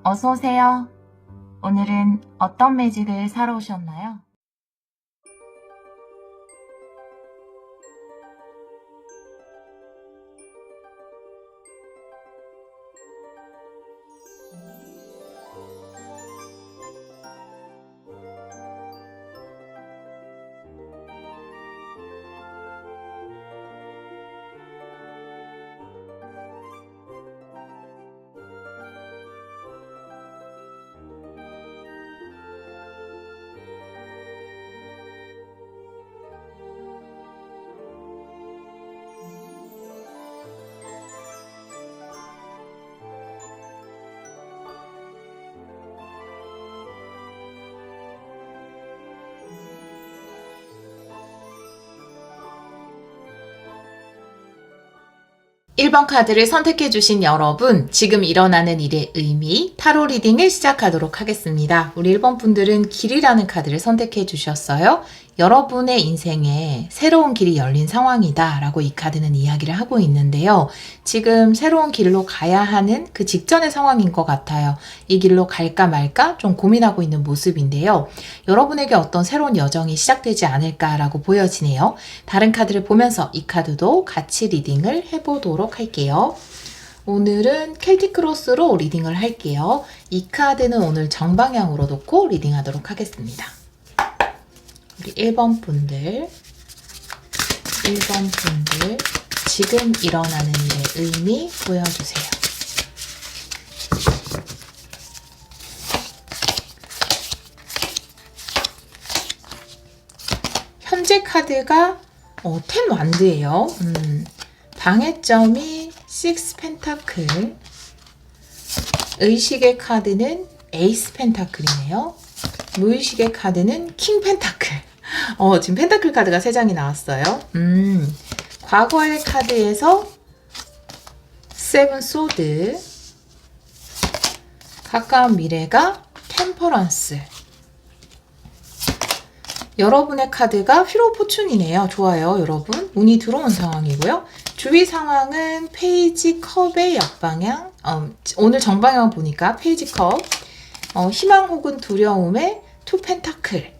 어서 오세요. 오늘은 어떤 매직을 사러 오셨나요? (1번) 카드를 선택해주신 여러분, 지금 일어나는 일의 의미, 타로 리딩을 시작하도록 하겠습니다. 우리 1번 분들은 길이라는 카드를 선택해주셨어요. 여러분의 인생에 새로운 길이 열린 상황이다 라고 이 카드는 이야기를 하고 있는데요. 지금 새로운 길로 가야 하는 그 직전의 상황인 것 같아요. 이 길로 갈까 말까 좀 고민하고 있는 모습인데요. 여러분에게 어떤 새로운 여정이 시작되지 않을까라고 보여지네요. 다른 카드를 보면서 이 카드도 같이 리딩을 해보도록 할게요. 오늘은 켈틱 크로스로 리딩을 할게요. 이 카드는 오늘 정방향으로 놓고 리딩하도록 하겠습니다. 우리 1번 분들, 지금 일어나는 일의 의미 보여주세요. 현재 카드가 10 완드예요. 방해점이 6 펜타클, 의식의 카드는 에이스 펜타클이네요. 무의식의 카드는 킹 펜타클. 지금 펜타클 카드가 3장이 나왔어요. 과거의 카드에서 7 소드, 가까운 미래가 템퍼런스. 여러분의 카드가 휘로 포춘이네요. 좋아요, 여러분. 운이 들어온 상황이고요. 주위 상황은 페이지 컵의 역방향, 오늘 정방향 보니까 페이지 컵, 희망 혹은 두려움의 2 펜타클.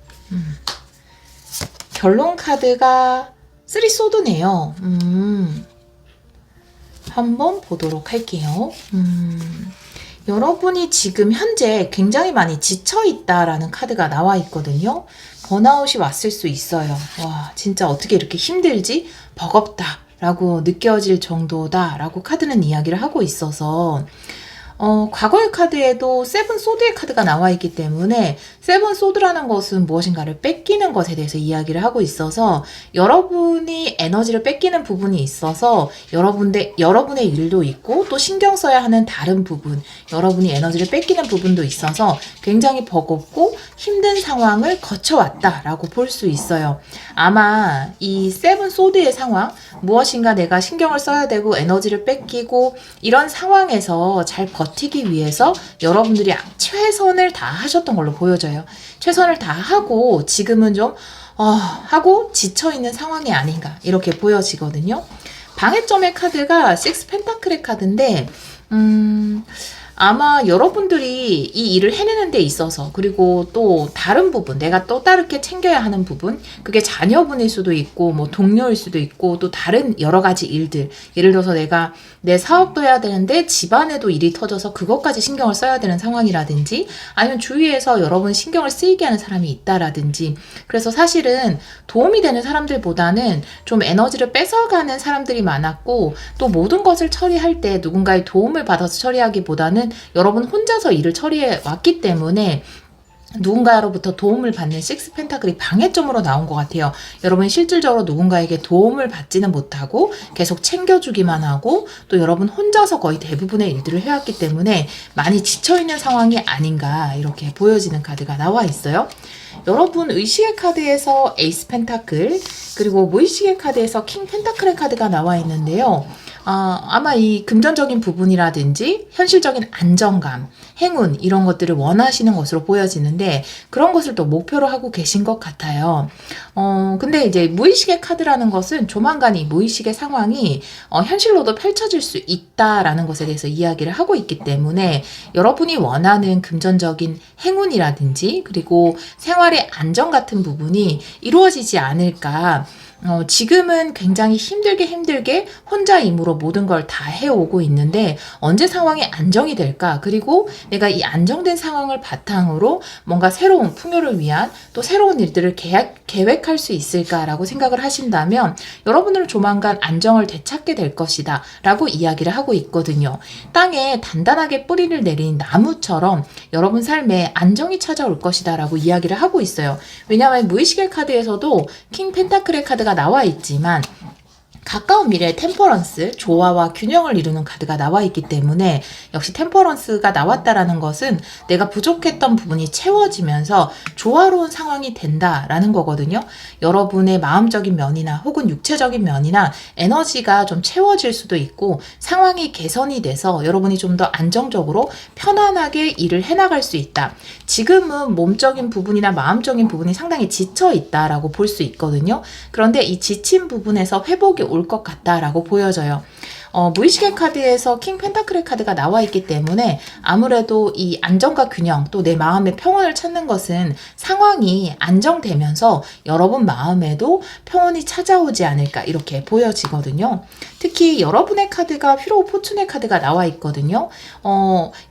결론 카드가 3 소드네요. 한번 보도록 할게요. 여러분이 지금 현재 굉장히 많이 지쳐있다라는 카드가 나와 있거든요. 번아웃이 왔을 수 있어요. 와, 진짜 어떻게 이렇게 힘들지? 버겁다 라고 느껴질 정도다 라고 카드는 이야기를 하고 있어서 과거의 카드에도 7 소드의 카드가 나와 있기 때문에 7 소드라는 것은 무엇인가를 뺏기는 것에 대해서 이야기를 하고 있어서 여러분이 에너지를 뺏기는 부분이 있어서 여러분의 일도 있고 또 신경 써야 하는 다른 부분, 여러분이 에너지를 뺏기는 부분도 있어서 굉장히 버겁고 힘든 상황을 거쳐왔다라고 볼 수 있어요. 아마 이 7 소드의 상황, 무엇인가 내가 신경을 써야 되고 에너지를 뺏기고 이런 상황에서 잘 버티기 위해서 여러분들이 최선을 다하셨던 걸로 보여져요. 최선을 다하고 지금은 좀 하고 지쳐있는 상황이 아닌가 이렇게 보여지거든요. 방해점의 카드가 6 펜타클의 카드인데 아마 여러분들이 이 일을 해내는 데 있어서 그리고 또 다른 부분, 내가 또 다르게 챙겨야 하는 부분, 그게 자녀분일 수도 있고 뭐 동료일 수도 있고 또 다른 여러 가지 일들, 예를 들어서 내가 내 사업도 해야 되는데 집안에도 일이 터져서 그것까지 신경을 써야 되는 상황이라든지 아니면 주위에서 여러분 신경을 쓰이게 하는 사람이 있다라든지, 그래서 사실은 도움이 되는 사람들보다는 좀 에너지를 뺏어가는 사람들이 많았고 또 모든 것을 처리할 때 누군가의 도움을 받아서 처리하기보다는 여러분 혼자서 일을 처리해 왔기 때문에 누군가로부터 도움을 받는 6 펜타클이 방해점으로 나온 것 같아요. 여러분이 실질적으로 누군가에게 도움을 받지는 못하고 계속 챙겨주기만 하고 또 여러분 혼자서 거의 대부분의 일들을 해왔기 때문에 많이 지쳐있는 상황이 아닌가 이렇게 보여지는 카드가 나와 있어요. 여러분 의식의 카드에서 에이스 펜타클, 그리고 무의식의 카드에서 킹 펜타클의 카드가 나와 있는데요. 아마 이 금전적인 부분이라든지 현실적인 안정감, 행운 이런 것들을 원하시는 것으로 보여지는데 그런 것을 또 목표로 하고 계신 것 같아요. 근데 이제 무의식의 카드라는 것은 조만간 이 무의식의 상황이 현실로도 펼쳐질 수 있다라는 것에 대해서 이야기를 하고 있기 때문에 여러분이 원하는 금전적인 행운이라든지 그리고 생활의 안정 같은 부분이 이루어지지 않을까. 지금은 굉장히 힘들게 혼자 힘으로 모든 걸 다 해오고 있는데 언제 상황이 안정이 될까? 그리고 내가 이 안정된 상황을 바탕으로 뭔가 새로운 풍요를 위한 또 새로운 일들을 계획할 수 있을까라고 생각을 하신다면 여러분들은 조만간 안정을 되찾게 될 것이다 라고 이야기를 하고 있거든요. 땅에 단단하게 뿌리를 내린 나무처럼 여러분 삶에 안정이 찾아올 것이다 라고 이야기를 하고 있어요. 왜냐하면 무의식의 카드에서도 킹 펜타클의 카드가 나와 있지만 가까운 미래의 템퍼런스, 조화와 균형을 이루는 카드가 나와 있기 때문에 역시 템퍼런스가 나왔다라는 것은 내가 부족했던 부분이 채워지면서 조화로운 상황이 된다라는 거거든요. 여러분의 마음적인 면이나 혹은 육체적인 면이나 에너지가 좀 채워질 수도 있고 상황이 개선이 돼서 여러분이 좀 더 안정적으로 편안하게 일을 해나갈 수 있다. 지금은 몸적인 부분이나 마음적인 부분이 상당히 지쳐 있다라고 볼 수 있거든요. 그런데 이 지친 부분에서 회복이 올 것 같다라고 보여져요. 무의식의 카드에서 킹 펜타클의 카드가 나와 있기 때문에 아무래도 이 안정과 균형 또 내 마음의 평온을 찾는 것은 상황이 안정되면서 여러분 마음에도 평온이 찾아오지 않을까 이렇게 보여지거든요. 특히 여러분의 카드가 휘로 포춘의 카드가 나와 있거든요.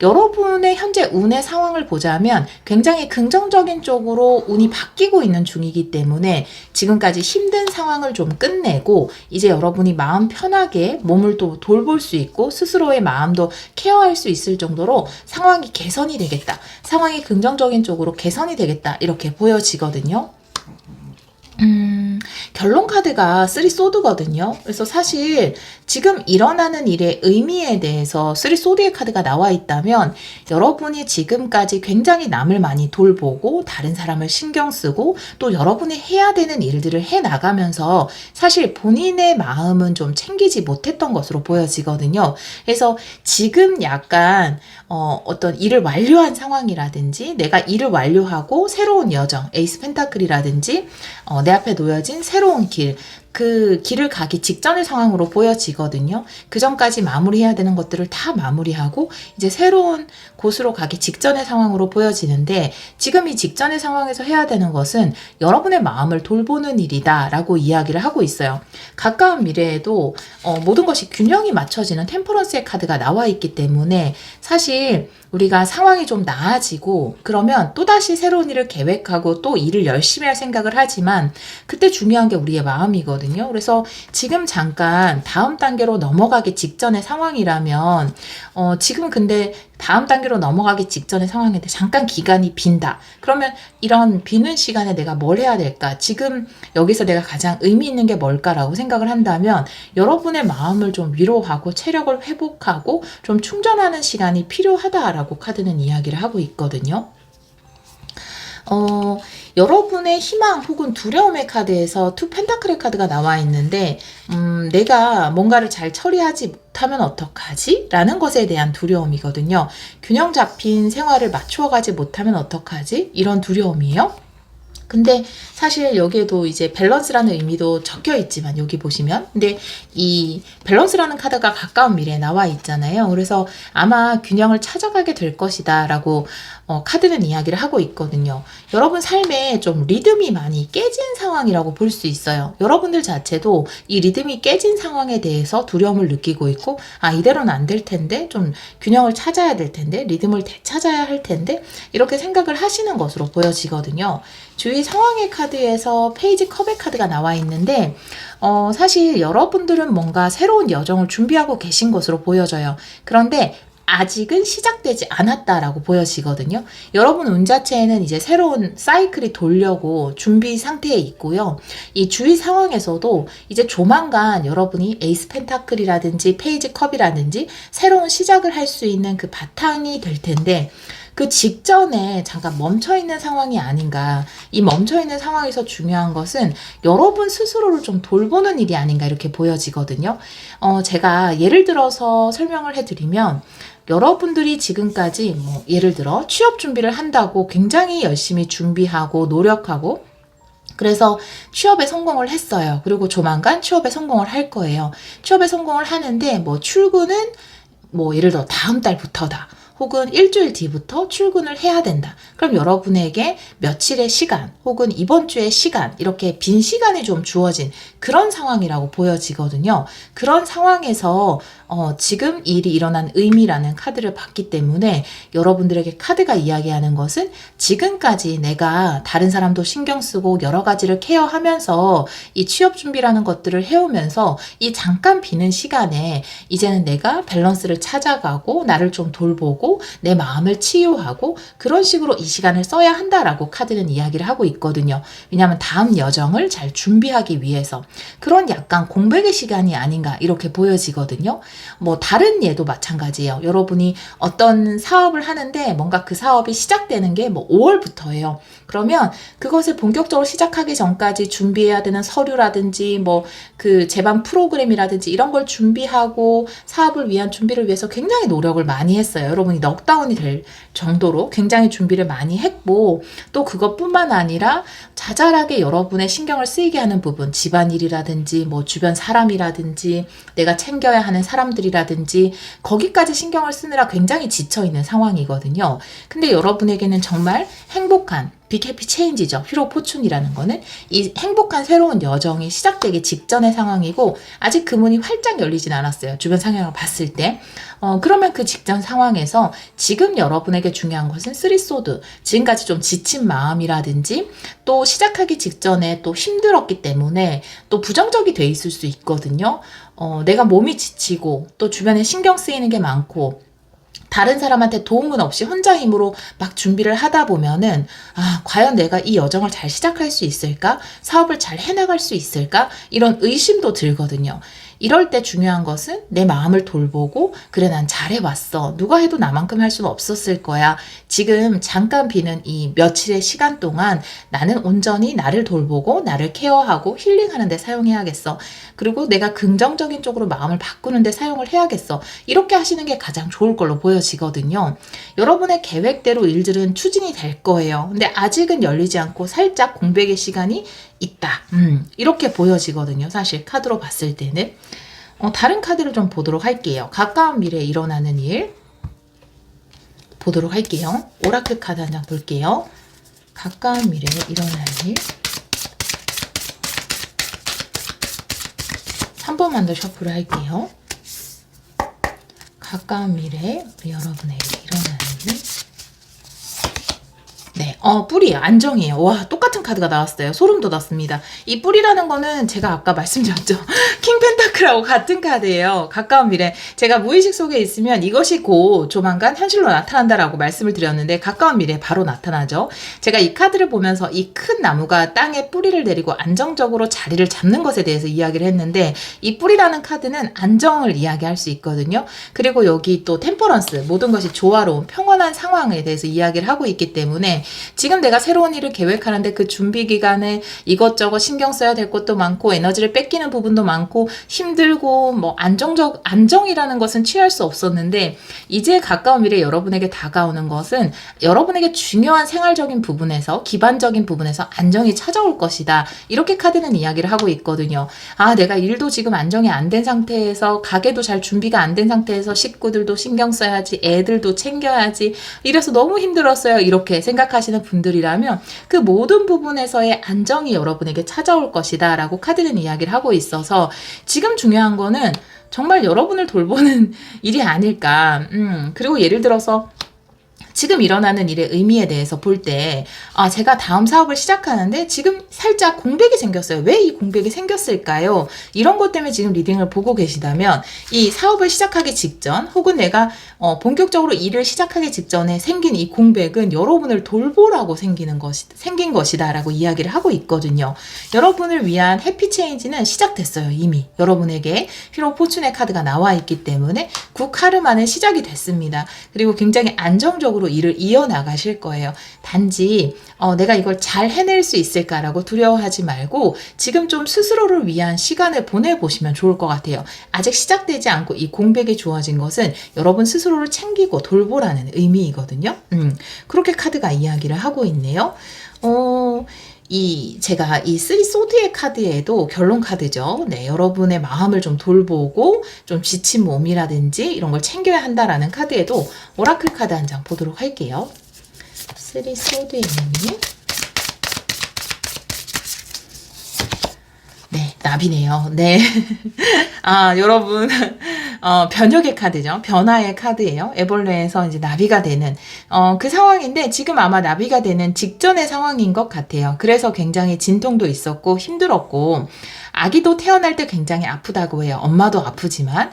여러분의 현재 운의 상황을 보자면 굉장히 긍정적인 쪽으로 운이 바뀌고 있는 중이기 때문에 지금까지 힘든 상황을 좀 끝내고 이제 여러분이 마음 편하게 몸을 또 돌볼 수 있고 스스로의 마음도 케어할 수 있을 정도로 상황이 개선이 되겠다. 상황이 긍정적인 쪽으로 개선이 되겠다. 이렇게 보여지거든요. 결론 카드가 3소드거든요. 그래서 사실 지금 일어나는 일의 의미에 대해서 3소드의 카드가 나와 있다면 여러분이 지금까지 굉장히 남을 많이 돌보고 다른 사람을 신경 쓰고 또 여러분이 해야 되는 일들을 해 나가면서 사실 본인의 마음은 좀 챙기지 못했던 것으로 보여지거든요. 그래서 지금 약간 어떤 일을 완료한 상황이라든지 내가 일을 완료하고 새로운 여정, 에이스 펜타클이라든지 내 앞에 놓여진 새로운 길, 그 길을 가기 직전의 상황으로 보여지거든요. 그 전까지 마무리해야 되는 것들을 다 마무리하고 이제 새로운 곳으로 가기 직전의 상황으로 보여지는데 지금 이 직전의 상황에서 해야 되는 것은 여러분의 마음을 돌보는 일이다 라고 이야기를 하고 있어요. 가까운 미래에도 모든 것이 균형이 맞춰지는 템퍼런스의 카드가 나와 있기 때문에 사실 우리가 상황이 좀 나아지고 그러면 또다시 새로운 일을 계획하고 또 일을 열심히 할 생각을 하지만 그때 중요한 게 우리의 마음이거든요. 그래서 지금 잠깐 다음 단계로 넘어가기 직전의 상황이라면 지금 근데 다음 단계로 넘어가기 직전의 상황인데 잠깐 기간이 빈다. 그러면 이런 비는 시간에 내가 뭘 해야 될까? 지금 여기서 내가 가장 의미 있는 게 뭘까라고 생각을 한다면 여러분의 마음을 좀 위로하고 체력을 회복하고 좀 충전하는 시간이 필요하다라고 카드는 이야기를 하고 있거든요. 여러분의 희망 혹은 두려움의 카드에서 투 펜타클의 카드가 나와 있는데 내가 뭔가를 잘 처리하지 못하면 어떡하지? 라는 것에 대한 두려움이거든요. 균형 잡힌 생활을 맞추어가지 못하면 어떡하지? 이런 두려움이에요. 근데 사실 여기에도 이제 밸런스라는 의미도 적혀 있지만 여기 보시면 근데 이 밸런스라는 카드가 가까운 미래에 나와 있잖아요. 그래서 아마 균형을 찾아가게 될 것이다 라고 카드는 이야기를 하고 있거든요. 여러분 삶에 좀 리듬이 많이 깨진 상황이라고 볼 수 있어요. 여러분들 자체도 이 리듬이 깨진 상황에 대해서 두려움을 느끼고 있고 이대로는 안 될 텐데 좀 균형을 찾아야 될 텐데 리듬을 되찾아야 할 텐데 이렇게 생각을 하시는 것으로 보여지거든요. 주위 상황의 카드에서 페이지 컵의 카드가 나와 있는데 사실 여러분들은 뭔가 새로운 여정을 준비하고 계신 것으로 보여져요. 그런데 아직은 시작되지 않았다라고 보여지거든요. 여러분 운 자체에는 이제 새로운 사이클이 돌려고 준비 상태에 있고요. 이 주위 상황에서도 이제 조만간 여러분이 에이스 펜타클이라든지 페이지 컵이라든지 새로운 시작을 할 수 있는 그 바탕이 될 텐데 그 직전에 잠깐 멈춰있는 상황이 아닌가. 이 멈춰있는 상황에서 중요한 것은 여러분 스스로를 좀 돌보는 일이 아닌가 이렇게 보여지거든요. 제가 예를 들어서 설명을 해드리면 여러분들이 지금까지 뭐 예를 들어 취업 준비를 한다고 굉장히 열심히 준비하고 노력하고 그래서 취업에 성공을 했어요. 그리고 조만간 취업에 성공을 할 거예요. 취업에 성공을 하는데 뭐 출근은 뭐 예를 들어 다음 달부터다. 혹은 일주일 뒤부터 출근을 해야 된다. 그럼 여러분에게 며칠의 시간 혹은 이번 주의 시간 이렇게 빈 시간이 좀 주어진 그런 상황이라고 보여지거든요. 그런 상황에서 지금 일이 일어난 의미라는 카드를 봤기 때문에 여러분들에게 카드가 이야기하는 것은 지금까지 내가 다른 사람도 신경 쓰고 여러 가지를 케어하면서 이 취업 준비라는 것들을 해오면서 이 잠깐 비는 시간에 이제는 내가 밸런스를 찾아가고 나를 좀 돌보고 내 마음을 치유하고 그런 식으로 이 시간을 써야 한다라고 카드는 이야기를 하고 있거든요. 왜냐하면 다음 여정을 잘 준비하기 위해서 그런 약간 공백의 시간이 아닌가 이렇게 보여지거든요. 뭐 다른 예도 마찬가지예요. 여러분이 어떤 사업을 하는데 뭔가 그 사업이 시작되는 게 뭐 5월부터예요. 그러면 그것을 본격적으로 시작하기 전까지 준비해야 되는 서류라든지 뭐 그 제반 프로그램이라든지 이런 걸 준비하고 사업을 위한 준비를 위해서 굉장히 노력을 많이 했어요. 여러분이 넉다운이 될 정도로 굉장히 준비를 많이 했고 또 그것뿐만 아니라 자잘하게 여러분의 신경을 쓰이게 하는 부분 집안일이라든지 뭐 주변 사람이라든지 내가 챙겨야 하는 사람들이라든지 거기까지 신경을 쓰느라 굉장히 지쳐있는 상황이거든요. 근데 여러분에게는 정말 행복한 빅 해피 체인지죠. 휘로 포춘이라는 거는 이 행복한 새로운 여정이 시작되기 직전의 상황이고 아직 그 문이 활짝 열리진 않았어요. 주변 상황을 봤을 때. 그러면 그 직전 상황에서 지금 여러분에게 중요한 것은 쓰리소드. 지금까지 좀 지친 마음이라든지 또 시작하기 직전에 또 힘들었기 때문에 또 부정적이 돼 있을 수 있거든요. 내가 몸이 지치고 또 주변에 신경 쓰이는 게 많고 다른 사람한테 도움은 없이 혼자 힘으로 막 준비를 하다 보면은 과연 내가 이 여정을 잘 시작할 수 있을까? 사업을 잘 해나갈 수 있을까? 이런 의심도 들거든요. 이럴 때 중요한 것은 내 마음을 돌보고 그래 난 잘해왔어. 누가 해도 나만큼 할 수는 없었을 거야. 지금 잠깐 비는 이 며칠의 시간 동안 나는 온전히 나를 돌보고 나를 케어하고 힐링하는 데 사용해야겠어. 그리고 내가 긍정적인 쪽으로 마음을 바꾸는 데 사용을 해야겠어. 이렇게 하시는 게 가장 좋을 걸로 보여지거든요. 여러분의 계획대로 일들은 추진이 될 거예요. 근데 아직은 열리지 않고 살짝 공백의 시간이 있다. 이렇게 보여지거든요. 사실 카드로 봤을 때는. 다른 카드를 좀 보도록 할게요. 가까운 미래에 일어나는 일 보도록 할게요. 오라클 카드 한 장 볼게요. 가까운 미래에 일어나는 일. 한 번만 더 셔플을 할게요. 가까운 미래에 여러분에게 일어나는 일. 네, 뿔이에요. 안정이에요. 와, 똑같은 카드가 나왔어요. 소름 돋았습니다. 이 뿔이라는 거는 제가 아까 말씀드렸죠. 킹 펜타클하고 같은 카드예요. 가까운 미래. 제가 무의식 속에 있으면 이것이 곧 조만간 현실로 나타난다라고 말씀을 드렸는데 가까운 미래에 바로 나타나죠. 제가 이 카드를 보면서 이 큰 나무가 땅에 뿌리를 내리고 안정적으로 자리를 잡는 것에 대해서 이야기를 했는데 이 뿔이라는 카드는 안정을 이야기할 수 있거든요. 그리고 여기 또 템퍼런스, 모든 것이 조화로운 평온한 상황에 대해서 이야기를 하고 있기 때문에 지금 내가 새로운 일을 계획하는데 그 준비 기간에 이것저것 신경 써야 될 것도 많고 에너지를 뺏기는 부분도 많고 힘들고 뭐 안정이라는 것은 취할 수 없었는데 이제 가까운 미래에 여러분에게 다가오는 것은 여러분에게 중요한 생활적인 부분에서 기반적인 부분에서 안정이 찾아올 것이다. 이렇게 카드는 이야기를 하고 있거든요. 내가 일도 지금 안정이 안 된 상태에서 가게도 잘 준비가 안 된 상태에서 식구들도 신경 써야지 애들도 챙겨야지 이래서 너무 힘들었어요. 이렇게 생각하시는 분들이라면 그 모든 부분에서의 안정이 여러분에게 찾아올 것이다 라고 카드는 이야기를 하고 있어서 지금 중요한 거는 정말 여러분을 돌보는 일이 아닐까. 그리고 예를 들어서 지금 일어나는 일의 의미에 대해서 볼 때 제가 다음 사업을 시작하는데 지금 살짝 공백이 생겼어요. 왜 이 공백이 생겼을까요? 이런 것 때문에 지금 리딩을 보고 계시다면 이 사업을 시작하기 직전 혹은 내가 본격적으로 일을 시작하기 직전에 생긴 이 공백은 여러분을 돌보라고 생긴 것이다 라고 이야기를 하고 있거든요. 여러분을 위한 해피 체인지는 시작됐어요. 이미 여러분에게 휘로 포춘의 카드가 나와 있기 때문에 굿 카르마는 시작이 됐습니다. 그리고 굉장히 안정적으로 안정적으로 일을 이어나가실 거예요. 단지 내가 이걸 잘 해낼 수 있을까라고 두려워하지 말고 지금 좀 스스로를 위한 시간을 보내보시면 좋을 것 같아요. 아직 시작되지 않고 이 공백이 주어진 것은 여러분 스스로를 챙기고 돌보라는 의미이거든요. 그렇게 카드가 이야기를 하고 있네요. 제가 이 쓰리 소드의 카드에도 결론 카드죠. 네, 여러분의 마음을 좀 돌보고 좀 지친 몸이라든지 이런 걸 챙겨야 한다라는 카드에도 오라클 카드 한 장 보도록 할게요. 쓰리 소드의 의미. 네, 나비네요. 네. 여러분, 변혁의 카드죠. 변화의 카드예요. 애벌레에서 이제 나비가 되는, 그 상황인데 지금 아마 나비가 되는 직전의 상황인 것 같아요. 그래서 굉장히 진통도 있었고 힘들었고, 아기도 태어날 때 굉장히 아프다고 해요. 엄마도 아프지만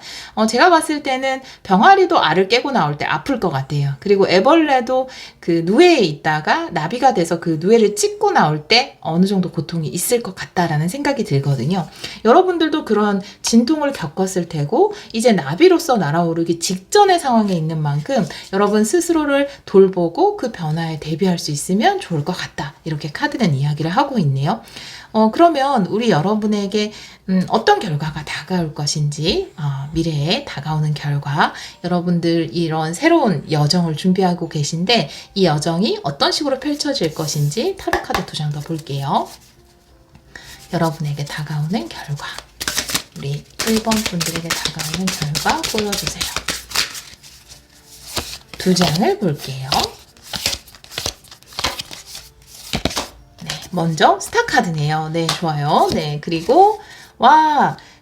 제가 봤을 때는 병아리도 알을 깨고 나올 때 아플 것 같아요. 그리고 애벌레도 그 누에에 있다가 나비가 돼서 그 누에를 찍고 나올 때 어느 정도 고통이 있을 것 같다라는 생각이 들거든요. 여러분들도 그런 진통을 겪었을 테고 이제 나비로서 날아오르기 직전의 상황에 있는 만큼 여러분 스스로를 돌보고 그 변화에 대비할 수 있으면 좋을 것 같다. 이렇게 카드는 이야기를 하고 있네요. 그러면 우리 여러분에게 어떤 결과가 다가올 것인지, 미래에 다가오는 결과, 여러분들 이런 새로운 여정을 준비하고 계신데 이 여정이 어떤 식으로 펼쳐질 것인지 타로카드 2장 더 볼게요. 여러분에게 다가오는 결과, 우리 1번 분들에게 다가오는 결과 보여주세요. 2장을 볼게요. 먼저 스타 카드네요. 네, 좋아요. 네, 그리고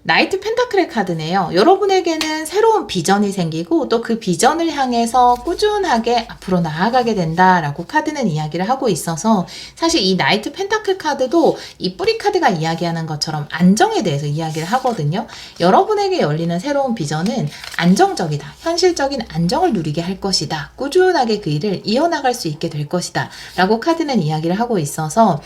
나이트 펜타클의 카드네요. 여러분에게는 새로운 비전이 생기고 또 그 비전을 향해서 꾸준하게 앞으로 나아가게 된다라고 카드는 이야기를 하고 있어서 사실 이 나이트 펜타클 카드도 이 뿌리 카드가 이야기하는 것처럼 안정에 대해서 이야기를 하거든요. 여러분에게 열리는 새로운 비전은 안정적이다. 현실적인 안정을 누리게 할 것이다. 꾸준하게 그 일을 이어나갈 수 있게 될 것이다. 라고 카드는 이야기를 하고 있어서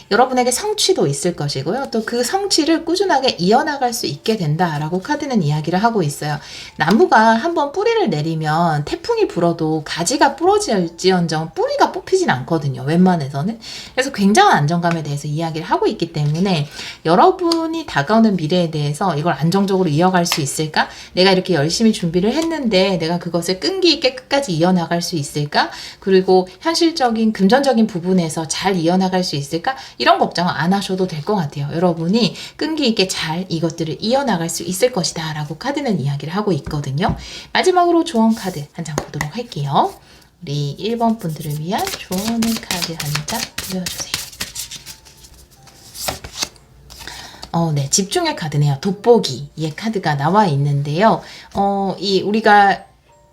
여러분에게 성취도 있을 것이고요. 또 그 성취를 꾸준하게 이어나갈 수 있게 된다라고 카드는 이야기를 하고 있어요. 나무가 한번 뿌리를 내리면 태풍이 불어도 가지가 부러질지언정 뿌리가 뽑히진 않거든요. 웬만해서는. 그래서 굉장한 안정감에 대해서 이야기를 하고 있기 때문에 여러분이 다가오는 미래에 대해서 이걸 안정적으로 이어갈 수 있을까? 내가 이렇게 열심히 준비를 했는데 내가 그것을 끈기 있게 끝까지 이어나갈 수 있을까? 그리고 현실적인 금전적인 부분에서 잘 이어나갈 수 있을까? 이런 걱정은 안 하셔도 될 것 같아요. 여러분이 끈기 있게 잘 이것들을 이어나갈 수 있을 것이다 라고 카드는 이야기를 하고 있거든요. 마지막으로 조언 카드 한 장 보도록 할게요. 우리 1번 분들을 위한 조언의 카드 한 장 보여주세요. 네, 집중의 카드네요. 돋보기의 카드가 나와 있는데요. 우리가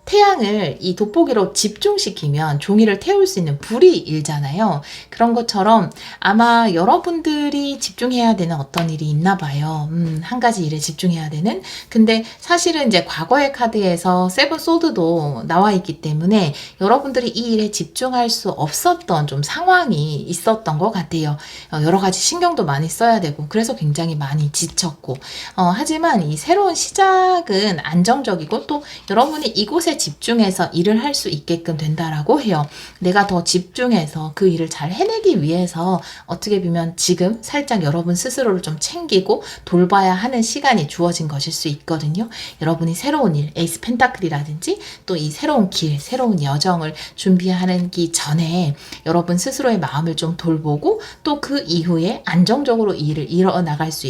태양을 이 돋보기로 집중시키면 종이를 태울 수 있는 불이 일잖아요. 그런 것처럼 아마 여러분들이 집중해야 되는 어떤 일이 있나 봐요. 한 가지 일에 집중해야 되는. 근데 사실은 이제 과거의 카드에서 세븐 소드도 나와 있기 때문에 여러분들이 이 일에 집중할 수 없었던 좀 상황이 있었던 것 같아요. 여러 가지 신경도 많이 써야 되고 그래서 굉장히 많이 지쳤고 하지만 이 새로운 시작은 안정적이고 또 여러분이 이곳에 집중해서 일을 할 수 있게끔 된다라고 해요. 내가 더 집중해서 그 일을 잘 해내기 위해서 어떻게 보면 지금 살짝 여러분 스스로를 좀 챙기고 돌봐야 하는 시간이 주어진 것일 수 있거든요. 여러분이 새로운 일, 에이스 펜타클이라든지 또 이 새로운 길, 새로운 여정을 준비하기 전에 여러분 스스로의 마음을 좀 돌보고 또 그 이후에 안정적으로 이 일을 이어나갈 수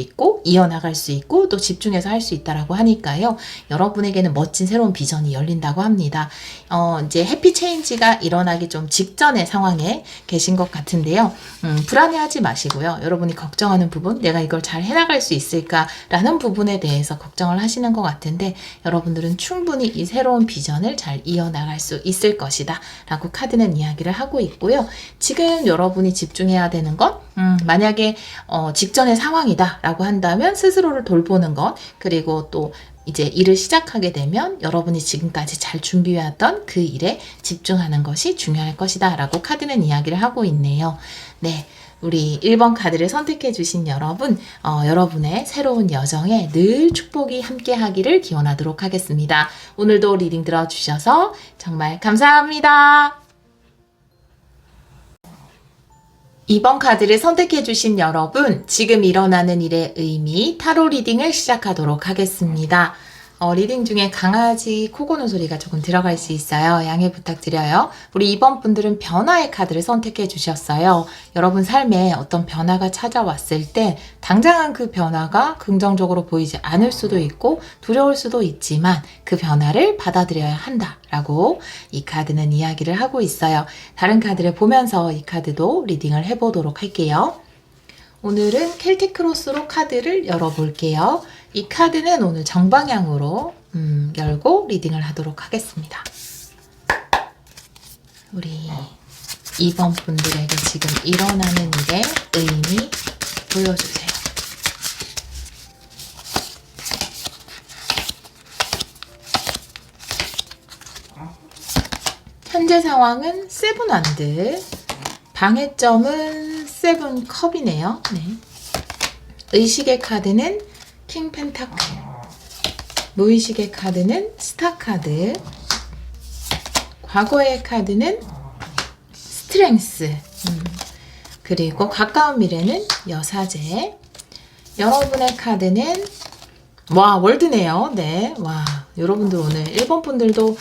있고 또 집중해서 할 수 있다라고 하니까요. 여러분에게는 멋진 새로운 비전이 열린다고 합니다. 이제 해피 체인지가 일어나기 좀 직전의 상황에 계신 것 같은데요. 불안해하지 마시고요. 여러분이 걱정하는 부분, 내가 이걸 잘 해나갈 수 있을까라는 부분에 대해서 걱정을 하시는 것 같은데 여러분들은 충분히 이 새로운 비전을 잘 이어나갈 수 있을 것이다 라고 카드는 이야기를 하고 있고요. 지금 여러분이 집중해야 되는 건 만약에 직전의 상황이다 라고 한다면 스스로를 돌보는 것, 그리고 또 이제 일을 시작하게 되면 여러분이 지금까지 잘 준비해왔던 그 일에 집중하는 것이 중요할 것이다 라고 카드는 이야기를 하고 있네요. 네, 우리 1번 카드를 선택해 주신 여러분, 여러분의 새로운 여정에 늘 축복이 함께 하기를 기원하도록 하겠습니다. 오늘도 리딩 들어주셔서 정말 감사합니다. 2번 카드를 선택해 주신 여러분, 지금 일어나는 일의 의미, 타로 리딩을 시작하도록 하겠습니다. 리딩 중에 강아지 코 고는 소리가 조금 들어갈 수 있어요. 양해 부탁드려요. 우리 2번 분들은 변화의 카드를 선택해 주셨어요. 여러분 삶에 어떤 변화가 찾아왔을 때 당장은 그 변화가 긍정적으로 보이지 않을 수도 있고 두려울 수도 있지만 그 변화를 받아들여야 한다라고 이 카드는 이야기를 하고 있어요. 다른 카드를 보면서 이 카드도 리딩을 해보도록 할게요. 오늘은 켈틱 크로스로 카드를 열어볼게요. 이 카드는 오늘 정방향으로 열고 리딩을 하도록 하겠습니다. 우리 2번 분들에게 지금 일어나는 일의 의미 보여주세요. 현재 상황은 세븐 완드, 방해점은 세븐 컵이네요. 네. 의식의 카드는 킹 펜타클, 무의식의 카드는 스타 카드, 과거의 카드는 스트렝스, 그리고 가까운 미래는 여사제. 여러분의 카드는 월드네요. 네, 여러분들 오늘 1번 분들도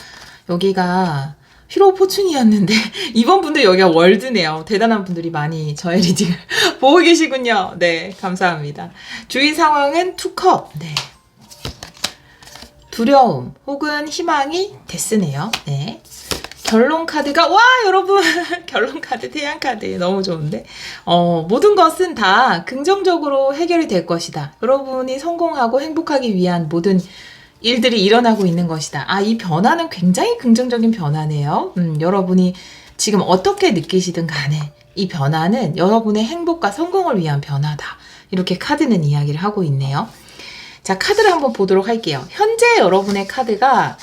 여기가 히로 포춘이었는데 2번 분들 여기가 월드네요. 대단한 분들이 많이 저의 리딩을 보고 계시군요. 네, 감사합니다. 주위 상황은 투컵. 네. 두려움 혹은 희망이 데스네요. 네. 결론 카드가 여러분 결론 카드 태양 카드 너무 좋은데 모든 것은 다 긍정적으로 해결이 될 것이다. 여러분이 성공하고 행복하기 위한 모든 일들이 일어나고 있는 것이다. 이 변화는 굉장히 긍정적인 변화네요. 여러분이 지금 어떻게 느끼시든 간에 이 변화는 여러분의 행복과 성공을 위한 변화다. 이렇게 카드는 이야기를 하고 있네요. 자, 카드를 한번 보도록 할게요. 현재 여러분의 카드가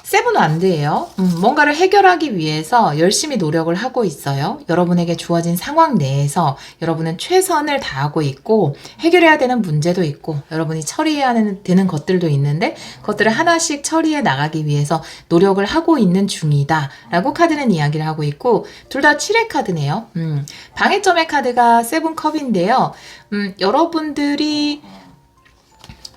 세븐 완드예요. 뭔가를 해결하기 위해서 열심히 노력을 하고 있어요. 여러분에게 주어진 상황 내에서 여러분은 최선을 다하고 있고 해결해야 되는 문제도 있고 여러분이 처리해야 되는 것들도 있는데 그것들을 하나씩 처리해 나가기 위해서 노력을 하고 있는 중이다 라고 카드는 이야기를 하고 있고 둘 다 7의 카드네요. 방해점의 카드가 세븐 컵인데요. 여러분들이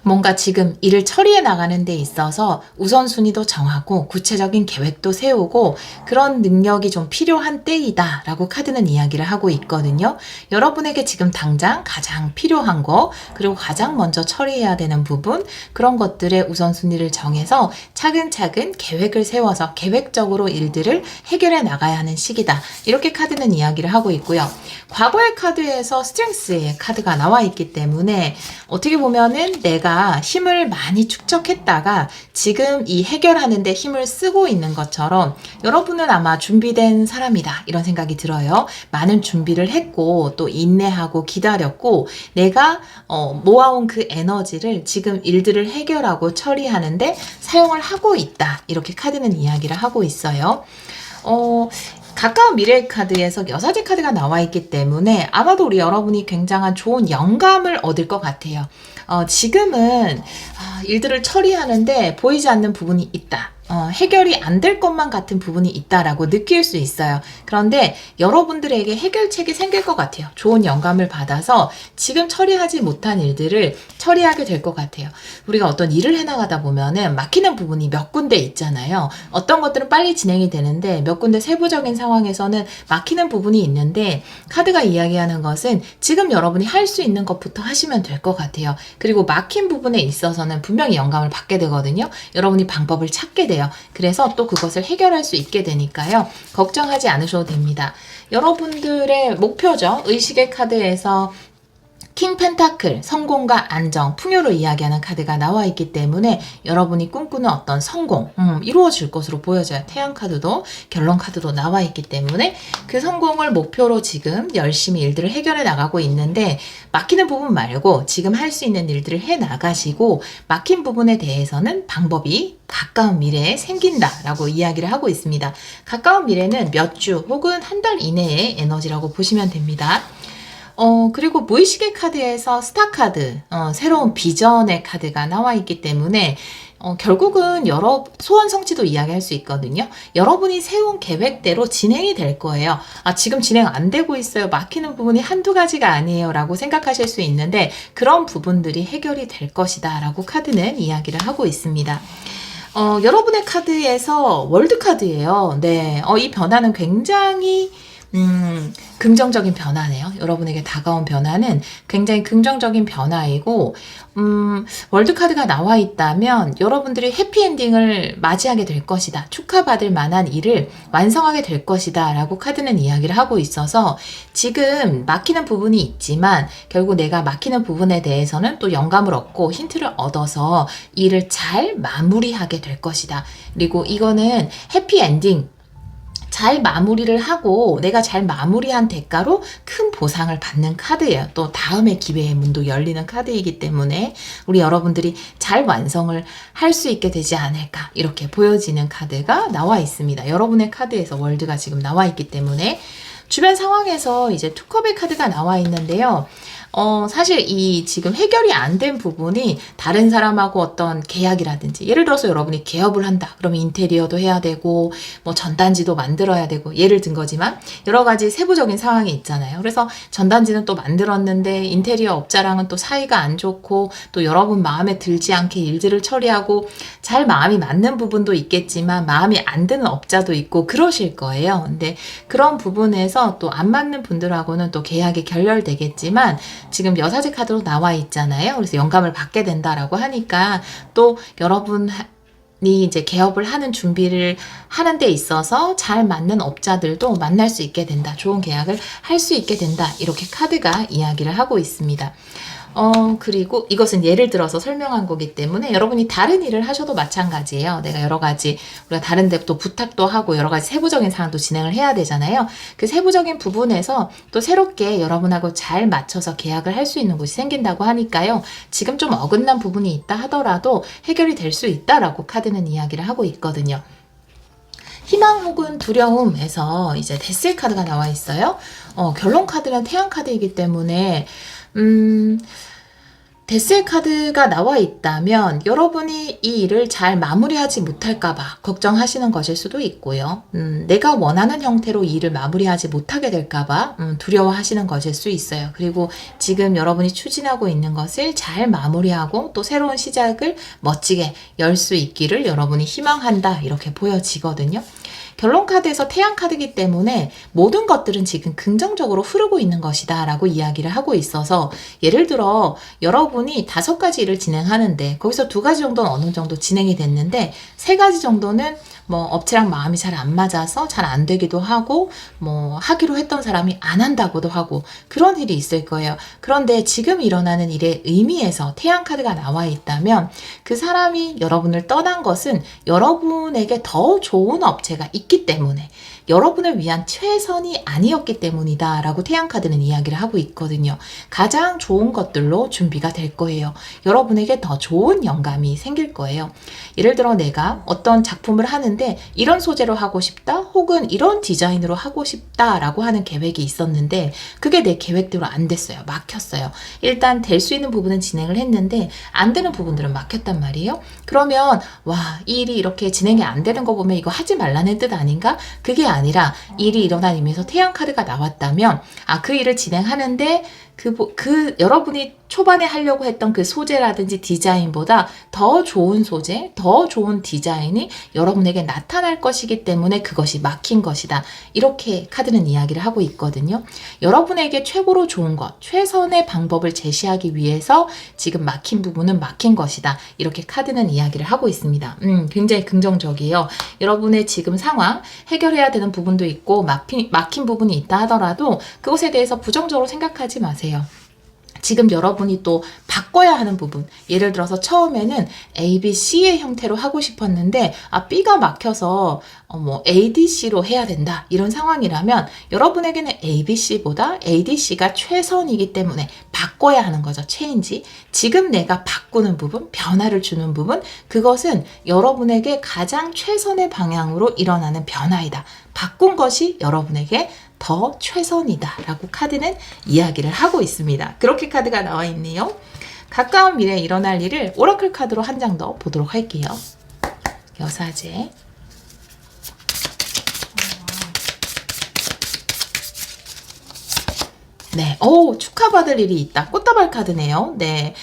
뭔가 지금 일을 처리해 나가는 데 있어서 우선순위도 정하고 구체적인 계획도 세우고 그런 능력이 좀 필요한 때이다 라고 카드는 이야기를 하고 있거든요. 여러분에게 지금 당장 가장 필요한 거 그리고 가장 먼저 처리해야 되는 부분 그런 것들의 우선순위를 정해서 차근차근 계획을 세워서 계획적으로 일들을 해결해 나가야 하는 시기다. 이렇게 카드는 이야기를 하고 있고요. 과거의 카드에서 스트렝스의 카드가 나와 있기 때문에 어떻게 보면은 내가 힘을 많이 축적했다가 지금 이 해결하는데 힘을 쓰고 있는 것처럼 여러분은 아마 준비된 사람이다 이런 생각이 들어요. 많은 준비를 했고 또 인내하고 기다렸고 내가 모아온 그 에너지를 지금 일들을 해결하고 처리하는데 사용을 하고 있다 이렇게 카드는 이야기를 하고 있어요. 가까운 미래 카드에서 여사제 카드가 나와 있기 때문에 아마도 우리 여러분이 굉장한 좋은 영감을 얻을 것 같아요. 지금은 일들을 처리하는데 보이지 않는 부분이 있다. 해결이 안 될 것만 같은 부분이 있다라고 느낄 수 있어요. 그런데 여러분들에게 해결책이 생길 것 같아요. 좋은 영감을 받아서 지금 처리하지 못한 일들을 처리하게 될 것 같아요. 우리가 어떤 일을 해나가다 보면은 막히는 부분이 몇 군데 있잖아요. 어떤 것들은 빨리 진행이 되는데 몇 군데 세부적인 상황에서는 막히는 부분이 있는데 카드가 이야기하는 것은 지금 여러분이 할 수 있는 것부터 하시면 될 것 같아요. 그리고 막힌 부분에 있어서는 분명히 영감을 받게 되거든요. 여러분이 방법을 찾게 돼요. 그래서 또 그것을 해결할 수 있게 되니까요. 걱정하지 않으셔도 됩니다. 여러분들의 목표죠. 의식의 카드에서 킹 펜타클, 성공과 안정, 풍요를 이야기하는 카드가 나와 있기 때문에 여러분이 꿈꾸는 어떤 성공, 이루어질 것으로 보여져요. 태양 카드도 결론 카드도 나와 있기 때문에 그 성공을 목표로 지금 열심히 일들을 해결해 나가고 있는데 막히는 부분 말고 지금 할 수 있는 일들을 해 나가시고 막힌 부분에 대해서는 방법이 가까운 미래에 생긴다라고 이야기를 하고 있습니다. 가까운 미래는 몇 주 혹은 한 달 이내의 에너지라고 보시면 됩니다. 그리고 무의식의 카드에서 스타 카드, 새로운 비전의 카드가 나와 있기 때문에 결국은 소원 성취도 이야기할 수 있거든요. 여러분이 세운 계획대로 진행이 될 거예요. 아, 지금 진행 안 되고 있어요. 막히는 부분이 한두 가지가 아니에요. 라고 생각하실 수 있는데 그런 부분들이 해결이 될 것이다. 라고 카드는 이야기를 하고 있습니다. 여러분의 카드에서 월드 카드예요. 네. 이 변화는 굉장히 긍정적인 변화네요. 여러분에게 다가온 변화는 굉장히 긍정적인 변화이고, 월드카드가 나와 있다면 여러분들이 해피엔딩을 맞이하게 될 것이다. 축하받을 만한 일을 완성하게 될 것이다. 라고 카드는 이야기를 하고 있어서 지금 막히는 부분이 있지만 결국 내가 막히는 부분에 대해서는 또 영감을 얻고 힌트를 얻어서 일을 잘 마무리하게 될 것이다. 그리고 이거는 해피엔딩, 잘 마무리를 하고 내가 잘 마무리한 대가로 큰 보상을 받는 카드예요. 또 다음의 기회의 문도 열리는 카드이기 때문에 우리 여러분들이 잘 완성을 할 수 있게 되지 않을까 이렇게 보여지는 카드가 나와 있습니다. 여러분의 카드에서 월드가 지금 나와 있기 때문에 주변 상황에서 이제 투컵의 카드가 나와 있는데요. 사실 이 지금 해결이 안 된 부분이 다른 사람하고 어떤 계약이라든지 예를 들어서 여러분이 개업을 한다. 그러면 인테리어도 해야 되고 뭐 전단지도 만들어야 되고 예를 든 거지만 여러 가지 세부적인 상황이 있잖아요. 그래서 전단지는 또 만들었는데 인테리어 업자랑은 또 사이가 안 좋고 또 여러분 마음에 들지 않게 일들을 처리하고 잘 마음이 맞는 부분도 있겠지만 마음이 안 드는 업자도 있고 그러실 거예요. 근데 그런 부분에서 또 안 맞는 분들하고는 또 계약이 결렬되겠지만 지금 여사제 카드로 나와 있잖아요. 그래서 영감을 받게 된다라고 하니까 또 여러분이 이제 개업을 하는 준비를 하는 데 있어서 잘 맞는 업자들도 만날 수 있게 된다. 좋은 계약을 할 수 있게 된다. 이렇게 카드가 이야기를 하고 있습니다. 그리고 이것은 예를 들어서 설명한 거기 때문에 여러분이 다른 일을 하셔도 마찬가지예요. 내가 여러 가지 우리가 다른 데 또 부탁도 하고 여러 가지 세부적인 사항도 진행을 해야 되잖아요. 그 세부적인 부분에서 또 새롭게 여러분하고 잘 맞춰서 계약을 할 수 있는 곳이 생긴다고 하니까요. 지금 좀 어긋난 부분이 있다 하더라도 해결이 될 수 있다라고 카드는 이야기를 하고 있거든요. 희망 혹은 두려움에서 이제 데스의 카드가 나와 있어요. 결론 카드는 태양 카드이기 때문에 데스의 카드가 나와 있다면 여러분이 이 일을 잘 마무리하지 못할까봐 걱정하시는 것일 수도 있고요. 내가 원하는 형태로 이 일을 마무리하지 못하게 될까봐 두려워하시는 것일 수 있어요. 그리고 지금 여러분이 추진하고 있는 것을 잘 마무리하고 또 새로운 시작을 멋지게 열 수 있기를 여러분이 희망한다. 이렇게 보여지거든요. 결론 카드에서 태양 카드이기 때문에 모든 것들은 지금 긍정적으로 흐르고 있는 것이다 라고 이야기를 하고 있어서 예를 들어 여러분이 5가지 일을 진행하는데 거기서 2가지 정도는 어느 정도 진행이 됐는데 3가지 정도는 뭐 업체랑 마음이 잘 안 맞아서 잘 안 되기도 하고 뭐 하기로 했던 사람이 안 한다고도 하고 그런 일이 있을 거예요. 그런데 지금 일어나는 일의 의미에서 태양 카드가 나와 있다면 그 사람이 여러분을 떠난 것은 여러분에게 더 좋은 업체가 있기 때문에 여러분을 위한 최선이 아니었기 때문이다 라고 태양카드는 이야기를 하고 있거든요. 가장 좋은 것들로 준비가 될 거예요. 여러분에게 더 좋은 영감이 생길 거예요. 예를 들어 내가 어떤 작품을 하는데 이런 소재로 하고 싶다 혹은 이런 디자인으로 하고 싶다 라고 하는 계획이 있었는데 그게 내 계획대로 안 됐어요. 막혔어요. 일단 될 수 있는 부분은 진행을 했는데 안 되는 부분들은 막혔단 말이에요. 그러면 와, 이 일이 이렇게 진행이 안 되는 거 보면 이거 하지 말라는 뜻 아닌가? 그게 아니라 일이 일어난 의미에서 태양 카드가 나왔다면 그 일을 진행하는데 여러분이 초반에 하려고 했던 그 소재라든지 디자인보다 더 좋은 소재, 더 좋은 디자인이 여러분에게 나타날 것이기 때문에 그것이 막힌 것이다. 이렇게 카드는 이야기를 하고 있거든요. 여러분에게 최고로 좋은 것, 최선의 방법을 제시하기 위해서 지금 막힌 부분은 막힌 것이다. 이렇게 카드는 이야기를 하고 있습니다. 굉장히 긍정적이에요. 여러분의 지금 상황, 해결해야 되는 부분도 있고 막힌 부분이 있다 하더라도 그것에 대해서 부정적으로 생각하지 마세요. 지금 여러분이 또 바꿔야 하는 부분, 예를 들어서 처음에는 A, B, C의 형태로 하고 싶었는데 B가 막혀서 A, D, C로 해야 된다 이런 상황이라면 여러분에게는 A, B, C보다 A, D, C가 최선이기 때문에 바꿔야 하는 거죠. 체인지. 지금 내가 바꾸는 부분, 변화를 주는 부분, 그것은 여러분에게 가장 최선의 방향으로 일어나는 변화이다. 바꾼 것이 여러분에게 더 최선이다 라고 카드는 이야기를 하고 있습니다. 그렇게 카드가 나와 있네요. 가까운 미래에 일어날 일을 오라클 카드로 한 장 더 보도록 할게요. 여사제. 네, 축하받을 일이 있다. 꽃다발 카드네요. 네,